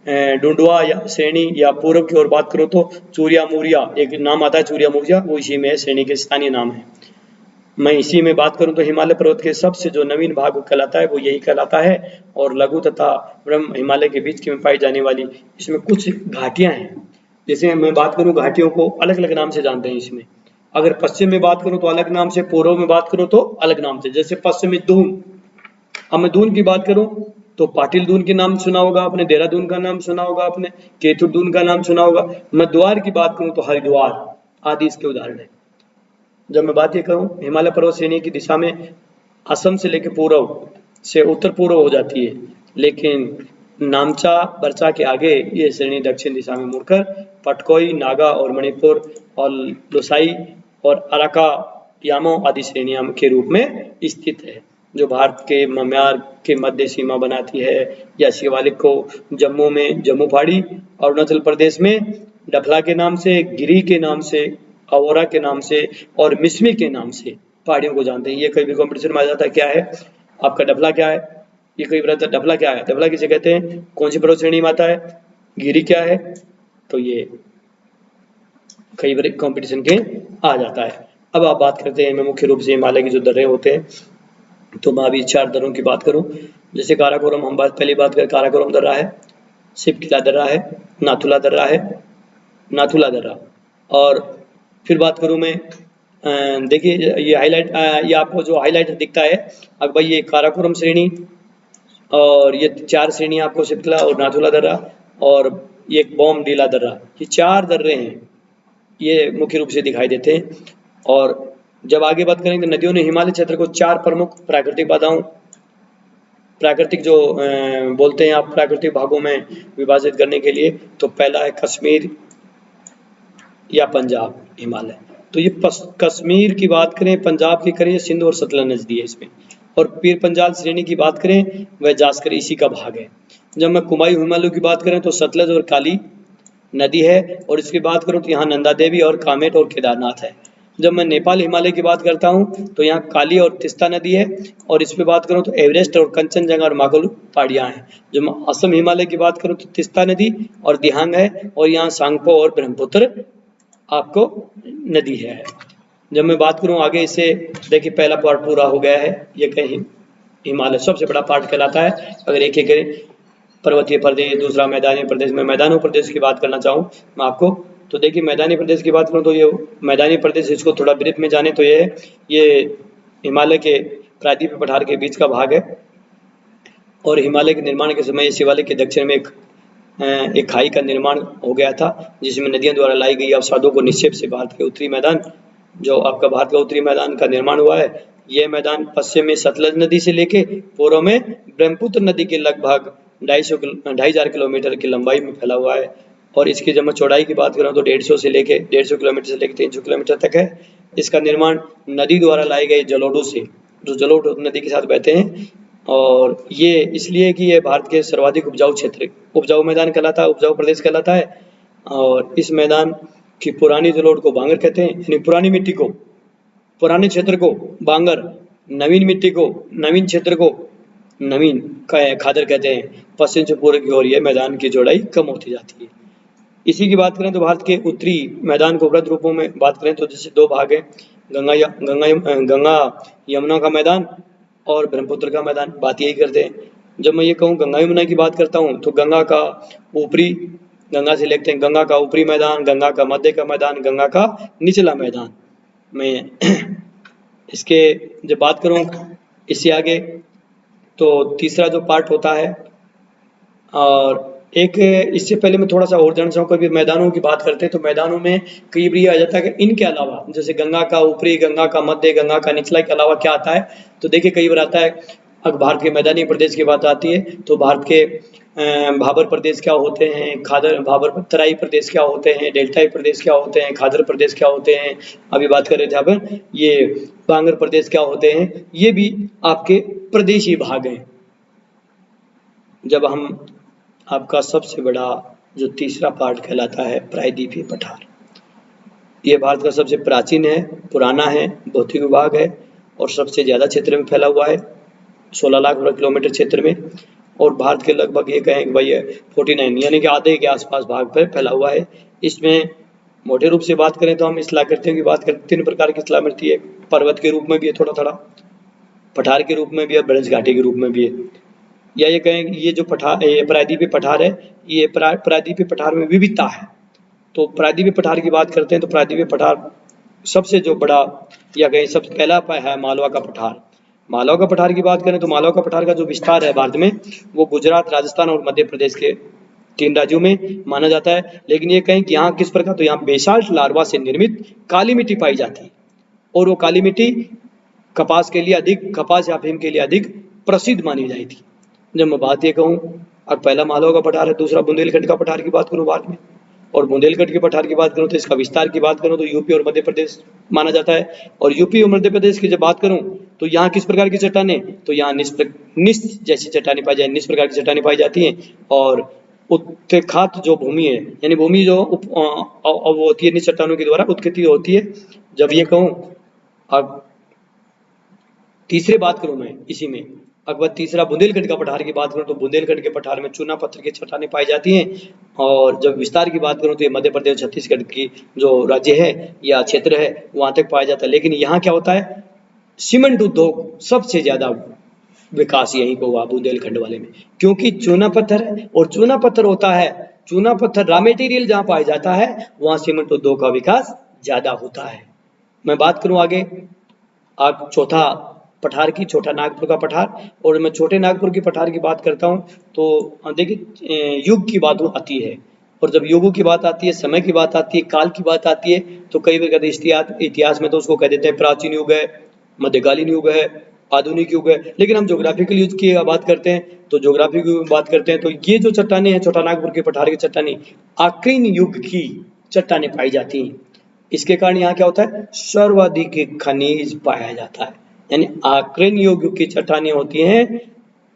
डुंडुआ या श्रेणी, या पूर्व की ओर बात करूं तो चूरिया मूरिया एक नाम आता है, चूरिया मूरिया, वो इसी में श्रेणी के स्थानीय नाम है। मैं इसी में बात करूं तो हिमालय पर्वत के सबसे जो नवीन भाग कहलाता है वो यही कहलाता है, और लघु तथा ब्रह्म हिमालय के बीच में पाई जाने वाली इसमें कुछ घाटियां हैं। जैसे मैं बात करूं, घाटियों को अलग अलग नाम से जानते हैं इसमें। अगर पश्चिम में बात करूं तो अलग नाम से, पूर्व में बात करूं तो अलग नाम से। जैसे पश्चिम में दून, अब मैं दून की बात करूं तो पाटिल दून के नाम सुना होगा आपने, देहरादून का नाम सुना होगा आपने, केतुर दून का नाम सुना होगा। मैं द्वार की बात करूं तो हरिद्वार आदि इसके उदाहरण है। जब मैं बात ये करूं, हिमालय पर्वत श्रेणी की दिशा में असम से लेकर पूर्व से उत्तर पूर्व हो जाती है, लेकिन नामचा बरचा के आगे ये श्रेणी दक्षिण दिशा में मुड़कर पटकोई, नागा और मणिपुर और लोसाई और अराका यामो आदि श्रेणियों के रूप में स्थित है, जो भारत के म्यांमार के मध्य सीमा बनाती है। या शिवालिक को जम्मू में जम्मू पहाड़ी, अरुणाचल प्रदेश में डफला के नाम से, गिरी के नाम से, अवोरा के नाम से और मिसमी के नाम से पहाड़ियों को जानते हैं। ये कभी कंपटीशन में आ जाता है, क्या है आपका डफला, क्या है ये कई बार डफला क्या है, डफला किसे कहते हैं, कौन सी पर्वत श्रेणी में आता है, गिरी क्या है, तो ये कई बार कंपटीशन के आ जाता है। अब आप बात करते हैं मैं मुख्य रूप से हिमालय के जो दर्रे होते हैं, तो मैं अभी 4 दर्रों की बात करूं। जैसे काराकोरम, हम पहली बात करें, काराकोरम दर्रा है, शिव किला दर्रा है, नाथुला दर्रा है, नाथुला दर्रा। और फिर बात करूं मैं, देखिए ये हाईलाइट, ये आपको जो हाईलाइट दिखता है, अब भाई ये काराकोरम श्रेणी और ये 4 श्रेणी आपको शिव किला और नाथुला दर्रा और ये बॉम डीला दर्रा, ये 4 दर्रे हैं, ये मुख्य रूप से दिखाई देते हैं। और जब आगे बात करेंगे, नदियों ने हिमालय क्षेत्र को 4 प्रमुख प्राकृतिक बाधाओं, प्राकृतिक जो बोलते हैं आप, प्राकृतिक भागों में विभाजित करने के लिए, तो पहला है कश्मीर या पंजाब हिमालय। तो ये कश्मीर की बात करें, पंजाब की करें, सिंध और सतलज नदी है इसमें। और पीर पंजाल श्रेणी की बात करें, वह जास्कर इसी का भाग है। जब मैं कुमायूं हिमालय की बात करें तो सतलज और काली नदी है, और इसकी बात करूं तो यहाँ नंदा देवी और कामेट और केदारनाथ है। जब मैं नेपाल हिमालय की बात करता हूँ तो यहाँ काली और तिस्ता नदी है, और इस पे बात करूँ तो एवरेस्ट और कंचनजंगा और मागोलू पहाड़ियाँ हैं। जब मैं असम हिमालय की बात करूँ तो तिस्ता नदी और दिहांग है, और यहाँ सांगपो और ब्रह्मपुत्र आपको नदी है। जब मैं बात करूं आगे, इसे देखिए पहला पार्ट पूरा हो गया है, ये कहीं हिमालय सबसे बड़ा पार्ट कहलाता है। अगर एक एक पर्वतीय प्रदेश, दूसरा मैदानी प्रदेश, में मैदानी प्रदेश की बात करना चाहूँ मैं आपको, तो देखिए मैदानी प्रदेश की बात करूँ तो ये मैदानी प्रदेश, इसको थोड़ा ब्रीफ में जाने तो ये हिमालय के प्रायद्वीपीय पठार के बीच का भाग है। और हिमालय के निर्माण के समय शिवालिक के दक्षिण में एक खाई का निर्माण हो गया था, जिसमें नदियों द्वारा लाई गई अवसादों को निक्षेप से भारत के उत्तरी मैदान, जो आपका भारत का उत्तरी मैदान का निर्माण हुआ है। यह मैदान पश्चिम में सतलज नदी से लेके पूर्व में ब्रह्मपुत्र नदी के लगभग 2,500 किलोमीटर की लंबाई में फैला हुआ है। और इसकी जब मैं चौड़ाई की बात करूँ तो 150 किलोमीटर से लेकर 300 किलोमीटर तक है। इसका निर्माण नदी द्वारा लाई गई जलोढ़ों से, जो जलोढ़ नदी के साथ बहते हैं, और ये इसलिए कि ये भारत के सर्वाधिक उपजाऊ क्षेत्र, उपजाऊ मैदान कहलाता है, उपजाऊ प्रदेश कहलाता है। और इस मैदान की पुरानी जलोढ़ को बांगर कहते हैं, यानी पुरानी मिट्टी को, पुराने क्षेत्र को बांगर, नवीन मिट्टी को, नवीन क्षेत्र को नवीन खादर कहते हैं। पश्चिम से पूर्व की ओर ये मैदान की चौड़ाई कम होती जाती है। इसी की बात करें तो भारत के उत्तरी मैदान को वृहद रूपों में बात करें तो जैसे 2 भाग है, गंगा यमुना का मैदान और ब्रह्मपुत्र का मैदान। बात यही करते हैं। जब मैं ये कहूँ गंगा यमुना की बात करता हूँ तो गंगा का ऊपरी, गंगा से लिखते हैं गंगा का ऊपरी मैदान, गंगा का मध्य का मैदान, गंगा का निचला मैदान। मैं इसके जब बात करूँ इससे आगे तो तीसरा जो पार्ट होता है, और एक इससे पहले मैं थोड़ा सा और जानना चाहूँगा कि मैदानों की बात करते हैं तो मैदानों में कई बार ये आ जाता है कि इनके अलावा जैसे गंगा का ऊपरी, गंगा का मध्य, गंगा का निचला के अलावा क्या आता है। तो देखिए कई बार आता है अगर भारत के मैदानी प्रदेश की बात आती है तो भारत के भाबर प्रदेश क्या होते हैं, खादर भाबर तराई प्रदेश क्या होते हैं, डेल्टाई प्रदेश क्या होते हैं, खादर प्रदेश क्या होते हैं, अभी बात कर रहे थे अपन ये बांगर प्रदेश क्या होते हैं, ये भी आपके प्रदेशी भाग हैं। जब हम आपका सबसे बड़ा जो तीसरा पार्ट कहलाता है प्रायद्वीपीय पठार, ये भारत का सबसे प्राचीन है, पुराना है, भौतिक विभाग है और सबसे ज़्यादा क्षेत्र में फैला हुआ है 16 लाख वर्ग किलोमीटर क्षेत्र में, और भारत के लगभग ये कहें कि भाई 49 यानी कि आधे के आसपास भाग पर फैला हुआ है। इसमें मोटे रूप से बात करें तो हम शिलाकृतियों की बात करते 3 प्रकार की शिलाकृति है, पर्वत के रूप में भी है थोड़ा थोड़ा, पठार के रूप में भी है, ब्रज घाटी के रूप में भी है। या ये कहें कि ये जो प्रायद्वीपीय पठार है, ये प्रायद्वीपीय पठार में विविधता है। तो प्रायद्वीपीय पठार की बात करते हैं तो प्रायद्वीपीय पठार सबसे जो बड़ा या कहीं सबसे पहला है मालवा का पठार। मालवा का पठार की बात करें तो मालवा का पठार का जो विस्तार है भारत में वो गुजरात, राजस्थान और मध्य प्रदेश के 3 राज्यों में माना जाता है। लेकिन ये कहें कि यहाँ किस प्रकार, तो यहाँ बेसाल्ट लार्वा से निर्मित काली मिट्टी पाई जाती है और वो काली मिट्टी कपास के लिए अधिक, कपास या अफीम के लिए अधिक प्रसिद्ध मानी जाती थी। जब मैं बात ये कहूँ, अब पहला मालवा का पठार है, दूसरा बुंदेलखंड का पठार की बात करूँ भारत में, और बुंदेलखंड के पठार की बात करूँ तो इसका विस्तार की बात करूँ तो यूपी और मध्य प्रदेश माना जाता है। और यूपी और मध्य प्रदेश की जब बात करूँ तो यहाँ किस प्रकार की चट्टानें, तो यहाँ निस्प जैसी चट्टानें पाई जाती, निस्प प्रकार की चट्टानें पाई जाती हैं। और उत्तेखात जो भूमि है, यानी भूमि जो वो होती है निस्प चट्टानों के द्वारा उत्खित होती है। जब ये कहूँ अब तीसरे बात करूँ मैं इसी में, अगर तीसरा बुंदेलखंड का पठार की बात करूं तो बुंदेलखंड के पठार में चूना पत्थर की चट्टानें पाई जाती हैं। और जब विस्तार की बात करूं तो ये मध्य प्रदेश, छत्तीसगढ़ की जो राज्य है या क्षेत्र है वहां तक पाया जाता है। लेकिन यहाँ क्या होता है, सीमेंट उद्योग सबसे ज्यादा विकास यहीं को हुआ बुंदेलखंड वाले में, क्योंकि चूना पत्थर है और चूना पत्थर होता है, चूना पत्थर रॉ मेटीरियल जहाँ पाया जाता है वहां सीमेंट उद्योग का विकास ज्यादा होता है। मैं बात करूं आगे, आप चौथा पठार की, छोटा नागपुर का पठार, और मैं छोटे नागपुर की पठार की बात करता हूँ तो देखिए युग की बात आती है, और जब युगों की बात आती है, समय की बात आती है, काल की बात आती है तो कई बार कहते इतिहास में तो उसको कह देते हैं प्राचीन युग है, मध्यकालीन युग है, आधुनिक युग है। लेकिन हम ज्योग्राफिकल युग की बात करते हैं तो ज्योग्राफी की बात करते हैं तो ये जो चट्टानें हैं छोटा नागपुर के पठार की चट्टानें आक्रीन युग की चट्टानें पाई जाती हैं। इसके कारण यहाँ क्या होता है, सर्वाधिक खनिज पाया जाता है, यानी आक्रीन युग की चट्टानें होती हैं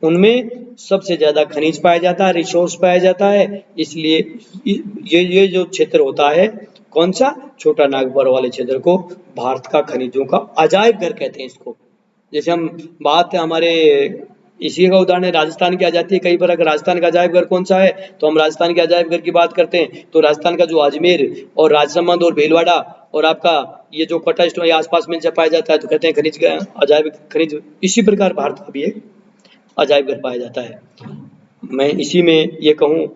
उनमें सबसे ज्यादा खनिज पाया जाता है, रिसोर्स पाया जाता है। इसलिए ये जो क्षेत्र होता है कौन सा, छोटा नागपुर वाले क्षेत्र को भारत का खनिजों का अजायब घर कहते हैं इसको। जैसे हम बात है हमारे इसी का उदाहरण है राजस्थान की आ जाती है कई बार, अगर राजस्थान का अजायब घर कौन सा है तो हम राजस्थान के अजायब घर की बात करते हैं तो राजस्थान का जो अजमेर और राजसमंद और भीलवाड़ा और आपका ये जो कटा स्टोन आसपास में जब पाया जाता है तो कहते हैं खनिज का अजायब खनिज। इसी प्रकार भारत का भी एक अजायब घर पाया जाता है। मैं इसी में ये कहूँ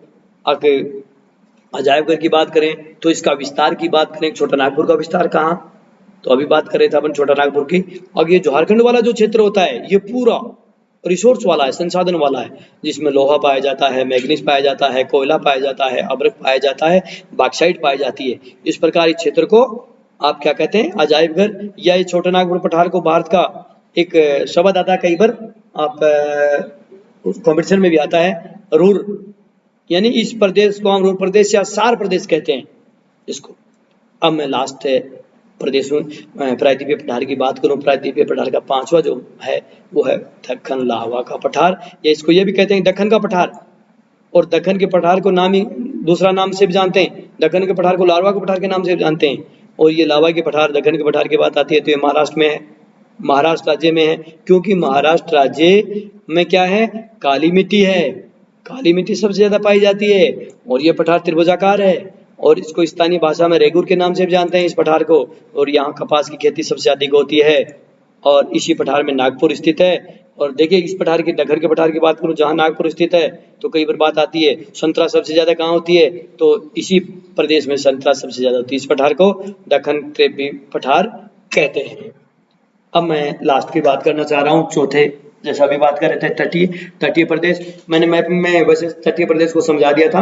अगर अजायब घर की बात करें तो इसका विस्तार की बात करें, छोटा नागपुर का विस्तार कहाँ, तो अभी बात कर रहे थे अपन छोटा नागपुर की। अब ये झारखंड वाला जो क्षेत्र होता है ये पूरा रिसोर्स वाला है, संसाधन वाला है, जिसमें लोहा पाया जाता है, मैग्नीज पाया जाता है, कोयला पाया जाता है, अब्रक पाया जाता है, बॉक्साइट पाई जाती है। इस प्रकार इस क्षेत्र को आप क्या कहते हैं, अजायब घर, या ये छोटा नागपुर पठार को भारत का एक शब्द आता है कई बार आप कॉम्पिटिशन में भी आता है, रूर, यानी इस प्रदेश को हम रूर प्रदेश या सार प्रदेश कहते हैं इसको। अब मैं लास्ट प्रदेशों प्रायद्वीपीय पठार की बात करूं, प्रायद्वीपीय पठार का 5वां जो है वो है दक्कन लावा का पठार, या इसको ये भी कहते हैं दक्कन का पठार। और दक्कन के पठार को नाम ही दूसरा नाम से भी जानते हैं, दक्कन के पठार को लावा के पठार के नाम से भी जानते हैं। और ये लावा के पठार, दक्कन के पठार की बात आती है तो ये महाराष्ट्र में है, महाराष्ट्र राज्य में है, क्योंकि महाराष्ट्र राज्य में क्या है, काली मिट्टी है, काली मिट्टी सबसे ज्यादा पाई जाती है। और ये पठार त्रिभुजाकार है और इसको स्थानीय भाषा में रेगुर के नाम से भी जानते हैं इस पठार को। और यहाँ कपास की खेती सबसे अधिक होती है और इसी पठार में नागपुर स्थित है। और देखिए इस पठार की घर के पठार की बात करूं जहां नागपुर स्थित है तो कई बार बात आती है संतरा सबसे ज्यादा कहाँ होती है, तो इसी प्रदेश में संतरा सबसे ज्यादा होती है। इस पठार को दक्कन क्रेपी पठार कहते हैं। अब मैं लास्ट की बात करना चाह रहा हूँ, चौथे, जैसा अभी बात कर रहे थे तटीय प्रदेश। मैंने मैप में वैसे तटीय प्रदेश को समझा दिया था।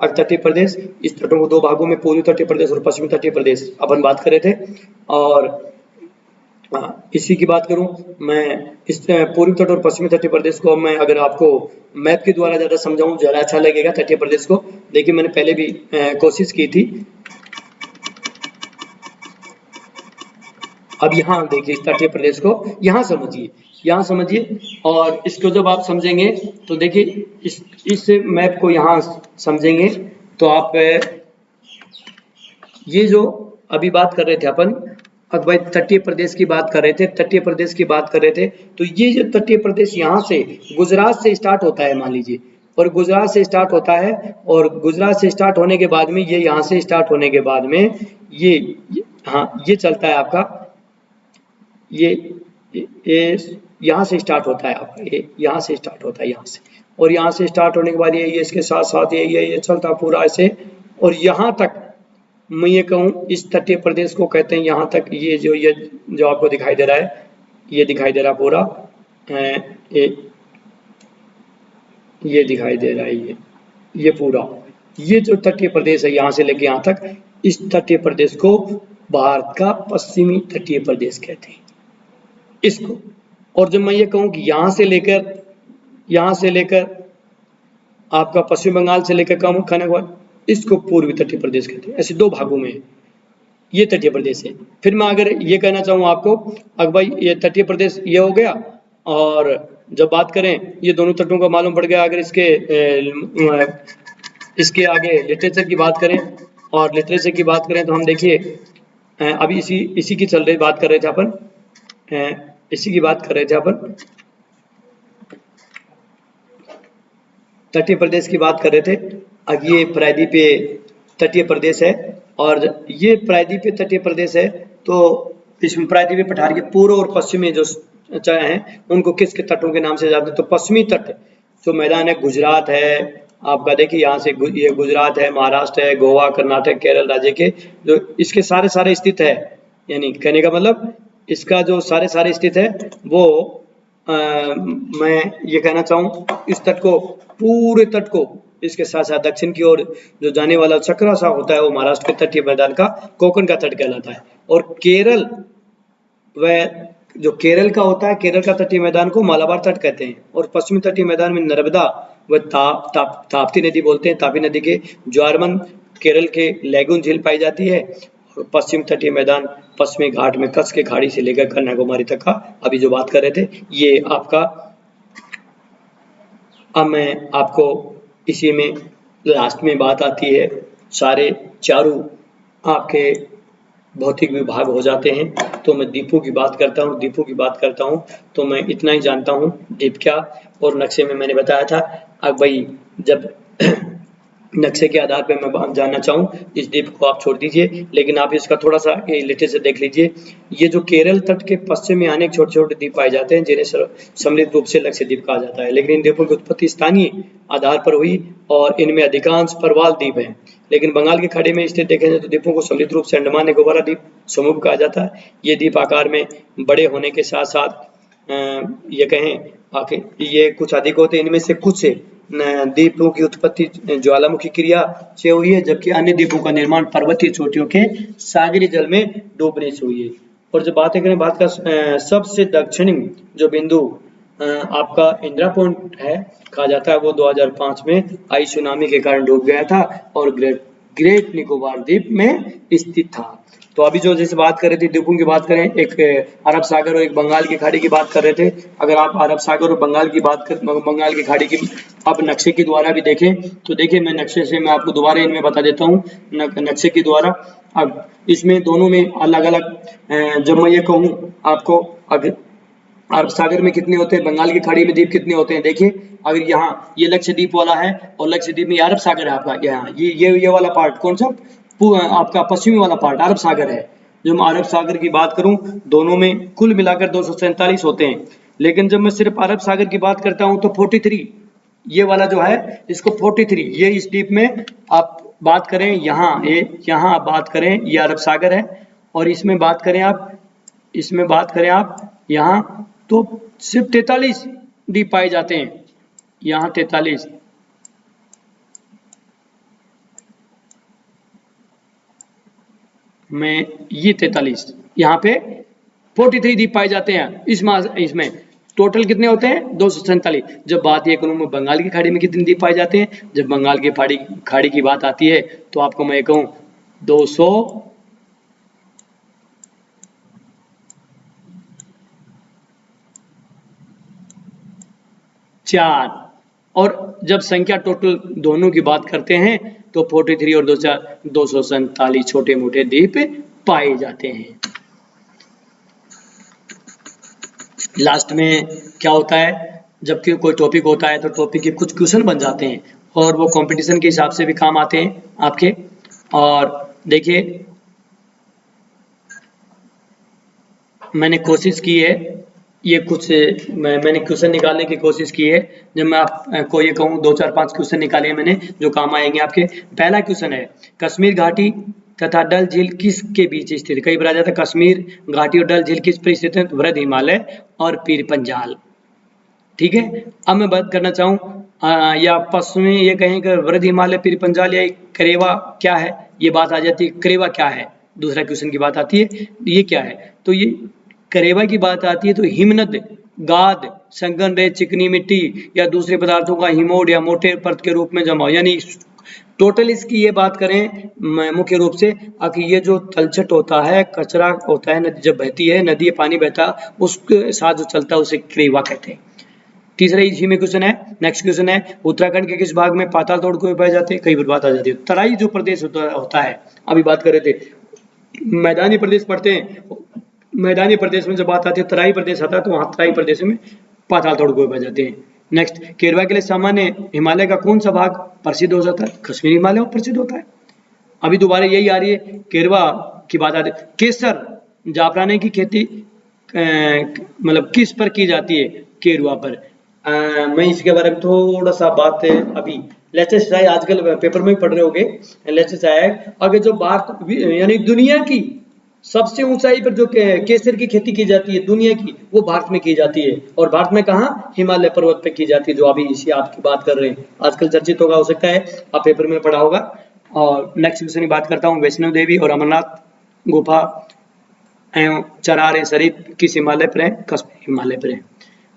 अब तटीय प्रदेश, इस तटों को दो भागों में पूर्वी तटीय प्रदेश और पश्चिमी तटीय प्रदेश अपन बात कर रहे थे। और इसी की बात करूं मैं, इस पूर्वी तट और पश्चिमी तटीय प्रदेश को मैं अगर आपको मैप के द्वारा ज्यादा समझाऊं ज्यादा अच्छा लगेगा तटीय प्रदेश को। देखिए मैंने पहले भी कोशिश की थी। अब यहाँ देखिए इस तटीय प्रदेश को यहाँ समझिए और इसको जब आप समझेंगे तो देखिए इस मैप को यहाँ समझेंगे तो आप ये जो अभी बात कर रहे थे अपन, अब भाई तटीय प्रदेश की बात कर रहे थे, तो ये जो तटीय प्रदेश यहाँ से गुजरात से स्टार्ट होता है मान लीजिए, और गुजरात से स्टार्ट होता है और गुजरात से स्टार्ट होने के बाद में ये यहाँ से स्टार्ट होने के बाद में ये चलता है आपका, ये यहाँ से स्टार्ट होता है आपका, ये यहाँ से स्टार्ट होता है यहाँ से, और यहाँ से स्टार्ट होने के बाद ये इसके साथ साथ ये चलता पूरा ऐसे, और यहाँ तक मैं ये कहूँ इस तटीय प्रदेश को कहते हैं यहाँ तक, ये जो आपको दिखाई दे रहा है, ये दिखाई दे रहा पूरा, ये दिखाई दे रहा है, ये पूरा, ये जो तटीय प्रदेश है यहाँ से लेके यहाँ तक, इस तटीय प्रदेश को भारत का पश्चिमी तटीय प्रदेश कहते हैं इसको। और जब मैं ये कहूँ कि यहाँ से लेकर आपका पश्चिम बंगाल से लेकर कन्याकुमारी, इसको पूर्वी तटीय प्रदेश कहते हैं। ऐसे दो भागों में ये तटीय प्रदेश है। फिर मैं अगर ये कहना चाहूँ आपको, अगर भाई ये तटीय प्रदेश ये हो गया, और जब बात करें ये दोनों तटों का मालूम पड़ गया, अगर इसके आगे लिटरेचर की बात करें, और लिटरेचर की बात करें तो हम देखिए अभी इसी की चल रही बात कर रहे थे अपन, इसी की बात कर रहे थे अपन, तटीय प्रदेश की बात कर रहे थे। अब ये प्रायद्वीपीय तटीय प्रदेश है, और ये प्रायद्वीपीय तटीय प्रदेश है, तो इसमें प्रायद्वीपीय पठार के पूर्व और पश्चिमी जो हैं उनको किसके तटों के नाम से जानते हैं, तो पश्चिमी तट जो मैदान है गुजरात है आपका, देखिए यहाँ से ये गुजरात है, महाराष्ट्र है, गोवा, कर्नाटक, केरल राज्य के जो इसके सारे स्थित है, यानी कहने का मतलब इसका जो सारे स्थित है वो मैं ये कहना चाहूँ इस तट को, पूरे तट को, इसके साथ साथ दक्षिण की ओर जो जाने वाला चक्रा सा होता है वो महाराष्ट्र के तटीय मैदान का कोकण का तट कहलाता है। और केरल, वह जो केरल का होता है, केरल का तटीय मैदान को मालाबार तट कहते हैं। और पश्चिमी तटीय मैदान में नर्मदा व ताप्ती नदी बोलते हैं, ताप्ती नदी के ज्वारमंद केरल के लैगून झील पाई जाती है। और पश्चिम तटीय मैदान पश्चिमी घाट में कच्छ के खाड़ी से लेकर कन्याकुमारी तक का अभी जो बात कर रहे थे ये आपका। अब मैं आपको इसी में लास्ट में बात आती है, सारे चारों आपके भौतिक विभाग हो जाते हैं, तो मैं द्वीपों की बात करता हूँ तो मैं इतना ही जानता हूँ द्वीप क्या, और नक्शे में मैंने बताया था। अब भाई जब नक्शे के आधार पर मैं जानना चाहूँ इस द्वीप को आप छोड़ दीजिए, लेकिन आप इसका थोड़ा सा लिटरेचर देख लीजिए। ये जो केरल तट के पश्चिम में अनेक छोटे छोटे द्वीप पाए जाते हैं जिन्हें सम्मिलित रूप से लक्षद्वीप कहा जाता है, लेकिन इन द्वीपों की उत्पत्ति स्थानीय आधार पर हुई और इनमें अधिकांश प्रवाल द्वीप हैं। लेकिन बंगाल की खाड़ी में स्थित देखे जाए तो द्वीपों को सम्मिलित रूप से अंडमान निकोबार द्वीप समूह कहा जाता है। ये द्वीप आकार में बड़े होने के साथ साथ ये कहें आखिर ये कुछ अधिक होते हैं, इनमें से कुछ द्वीपों की उत्पत्ति ज्वालामुखी क्रिया से हुई है, जबकि अन्य द्वीपों का निर्माण पर्वतीय चोटियों के सागरीय जल में डूबने से हुई है। और जब बात का सबसे दक्षिणी जो बिंदु आपका इंदिरा पॉइंट है कहा जाता है, वो 2005 में आई सुनामी के कारण डूब गया था और ग्रेट निकोबार द्वीप में स्थित था। तो अभी जो जैसे बात कर रहे थे द्वीपों की बात करें, एक अरब सागर और एक बंगाल की खाड़ी की बात कर रहे थे। अगर आप अरब सागर और बंगाल की खाड़ी की आप नक्शे के द्वारा भी देखें तो देखिए, मैं नक्शे से मैं आपको दोबारा इनमें बता देता हूँ नक्शे के द्वारा। अब इसमें दोनों में अलग अलग जब मैं ये कहूँ आपको, अगर अरब सागर में कितने होते हैं, बंगाल की खाड़ी में द्वीप कितने होते हैं, देखिए अगर यहाँ ये लक्षद्वीप वाला है और लक्षद्वीप में अरब सागर है आपका, यहाँ ये वाला पार्ट कौन सा आपका पश्चिमी वाला पार्ट अरब सागर है। जो मैं अरब सागर की बात करूं, दोनों में कुल मिलाकर 247 होते हैं। लेकिन जब मैं सिर्फ अरब सागर की बात करता हूं तो 43, ये वाला जो है इसको 43, ये इस डीप में आप बात करें, यहाँ आप बात करें ये अरब सागर है, और इसमें बात करें आप यहाँ तो सिर्फ 43 डीप पाए जाते हैं, यहाँ 43, में ये 43, यहाँ पे 43 द्वीप पाए जाते हैं। इसमें टोटल कितने होते हैं 247। जब बात ये करूँ मैं बंगाल की खाड़ी में कितने द्वीप पाए जाते हैं, जब बंगाल की खाड़ी की बात आती है तो आपको मैं कहूँ 204, और जब संख्या टोटल दोनों की बात करते हैं तो 43 और 247 छोटे मोटे द्वीप पाए जाते हैं। लास्ट में क्या होता है, जब कोई टॉपिक होता है तो टॉपिक के कुछ क्वेश्चन बन जाते हैं और वो कंपटीशन के हिसाब से भी काम आते हैं आपके। और देखिए मैंने कोशिश की है, ये कुछ मैंने क्वेश्चन निकालने की कोशिश की है। जब मैं आपको ये कहूँ 2 4 5 क्वेश्चन निकाले मैंने जो काम आएंगे आपके। पहला क्वेश्चन है कश्मीर घाटी तथा डल झील किसके बीच स्थित है। कई बार आ जाता है कश्मीर घाटी और डल झील किस पर स्थित है, वृद्ध हिमालय और पीर पंजाल। ठीक है, अब मैं बात करना चाहूँ या पश्चिमी ये कहें कि वृद्ध हिमालय पीर पंजाल या करेवा क्या है, ये बात आ जाती है। करेवा क्या है, दूसरा क्वेश्चन की बात आती है, ये क्या है, तो ये करेवा की बात आती है तो हिमनद, गाद, संगन रेत, चिकनी मिट्टी या दूसरे पदार्थों का हिमोड या मोटे परत के रूप में जमा, यानी टोटल इसकी ये बात करें मुख्य रूप से कि ये जो तलछट होता है, कचरा होता है, नदी जब बहती है, नदी पानी बहता उसके साथ जो चलता है उसे करेवा कहते हैं। तीसरा इसी में क्वेश्चन है, नेक्स्ट क्वेश्चन है उत्तराखंड के किस भाग में पाताल तोड़ कुएं पाए जाते हैं। कई बार बात आ जाती है तराई जो प्रदेश होता है, अभी बात कर रहे थे मैदानी प्रदेश पढ़ते हैं, मैदानी प्रदेश में जब बात आती है तराई प्रदेश आता है तो वहाँ तराई प्रदेश में पाताल तोड़ कुएं पाए जाते हैं। नेक्स्ट, केरवा के लिए सामान्य हिमालय का कौन सा भाग प्रसिद्ध हो जाता है, कश्मीरी हिमालय प्रसिद्ध होता है। अभी दोबारा यही आ रही है, केरवा की बात आती है। केसर जाफराने की खेती मतलब किस पर की जाती है, केरवा पर। मैं इसके बारे में थोड़ा सा बात अभी लेटेस्ट आया, आजकल पेपर में पढ़ रहे होगे, लेटेस्ट आया है। अगर जो भारत यानी दुनिया की सबसे ऊंचाई पर जो केसर की खेती की जाती है दुनिया की, वो भारत में की जाती है, और भारत में कहाँ, हिमालय पर्वत पे की जाती है, जो अभी इसी आपकी बात कर रहे हैं, आजकल चर्चित होगा, हो सकता है आप पेपर में पढ़ा होगा। और नेक्स्ट क्वेश्चन की बात करता हूँ, वैष्णो देवी और अमरनाथ गुफा एवं चरार शरीफ किस हिमालय पर है, कश्मीर हिमालय पर है।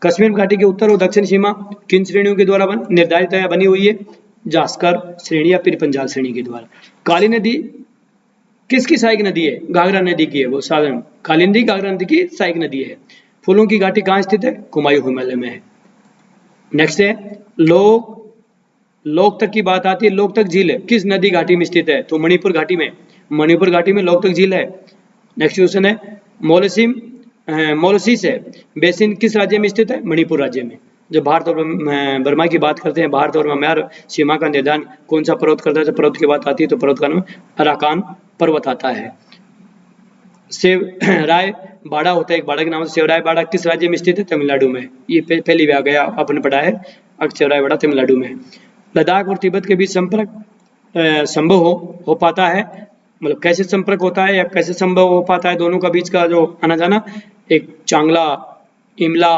कश्मीर घाटी की उत्तर और दक्षिण सीमा किन श्रेणियों के द्वारा निर्धारित या बनी हुई है, जास्कर श्रेणी या पीर पंजाल श्रेणी के द्वारा। काली नदी किसकी सहायक नदी है, घाघरा नदी की है, वो साधन काली नदी घाघरा नदी की सहायक नदी है। फूलों की घाटी कहाँ स्थित है, कुमायूं हिमालय में है। नेक्स्ट है लोकतक की बात आती है, लोकतक झील किस नदी घाटी में स्थित है, तो मणिपुर घाटी में, मणिपुर घाटी में लोकतक झील है। नेक्स्ट क्वेश्चन है मोलसिस है बेसिन किस राज्य में स्थित है, मणिपुर राज्य में। जब भारत और बर्मा की बात करते हैं, भारत और म्यांमार सीमा का निर्धारण कौन सा पर्वत करता है, तो पर्वत की बात आती है तो पर्वत का नाम अराकान पर्वत आता है। सेवराय बाड़ा होता है, एक बाड़ा के नाम से सेवराय बाड़ा किस राज्य में स्थित है, तमिलनाडु में। ये पहली बार गया आपने पढ़ा है, सेवराय बाड़ा तमिलनाडु में। लद्दाख और तिब्बत के बीच संपर्क संभव हो पाता है, मतलब कैसे संपर्क होता है या कैसे संभव हो पाता है दोनों का बीच का जो आना जाना, एक चांगला, इमला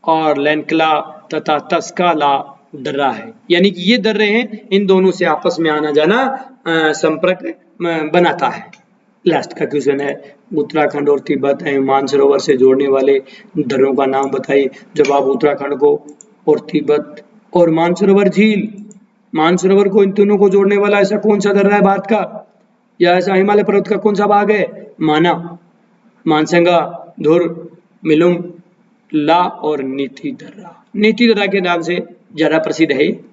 और लैंकला तथा तस्काला दर्रा है, यानी कि ये दर्रे हैं, इन दोनों से आपस में आना जाना संपर्क बनाता है। लास्ट का क्वेश्चन है उत्तराखंड और तिब्बत एवं मानसरोवर से जोड़ने वाले दर्रों का नाम बताइए। जब आप उत्तराखंड को और तिब्बत और मानसरोवर झील, मानसरोवर को इन तीनों को जोड़ने वाला ऐसा कौन सा दर्रा है भारत का, या ऐसा हिमालय पर्वत का कौन सा भाग है, माना, मानसंगा, धुर, मिलुंग ला और नीति दर्रा। नीति दर्रा के नाम से ज्यादा प्रसिद्ध है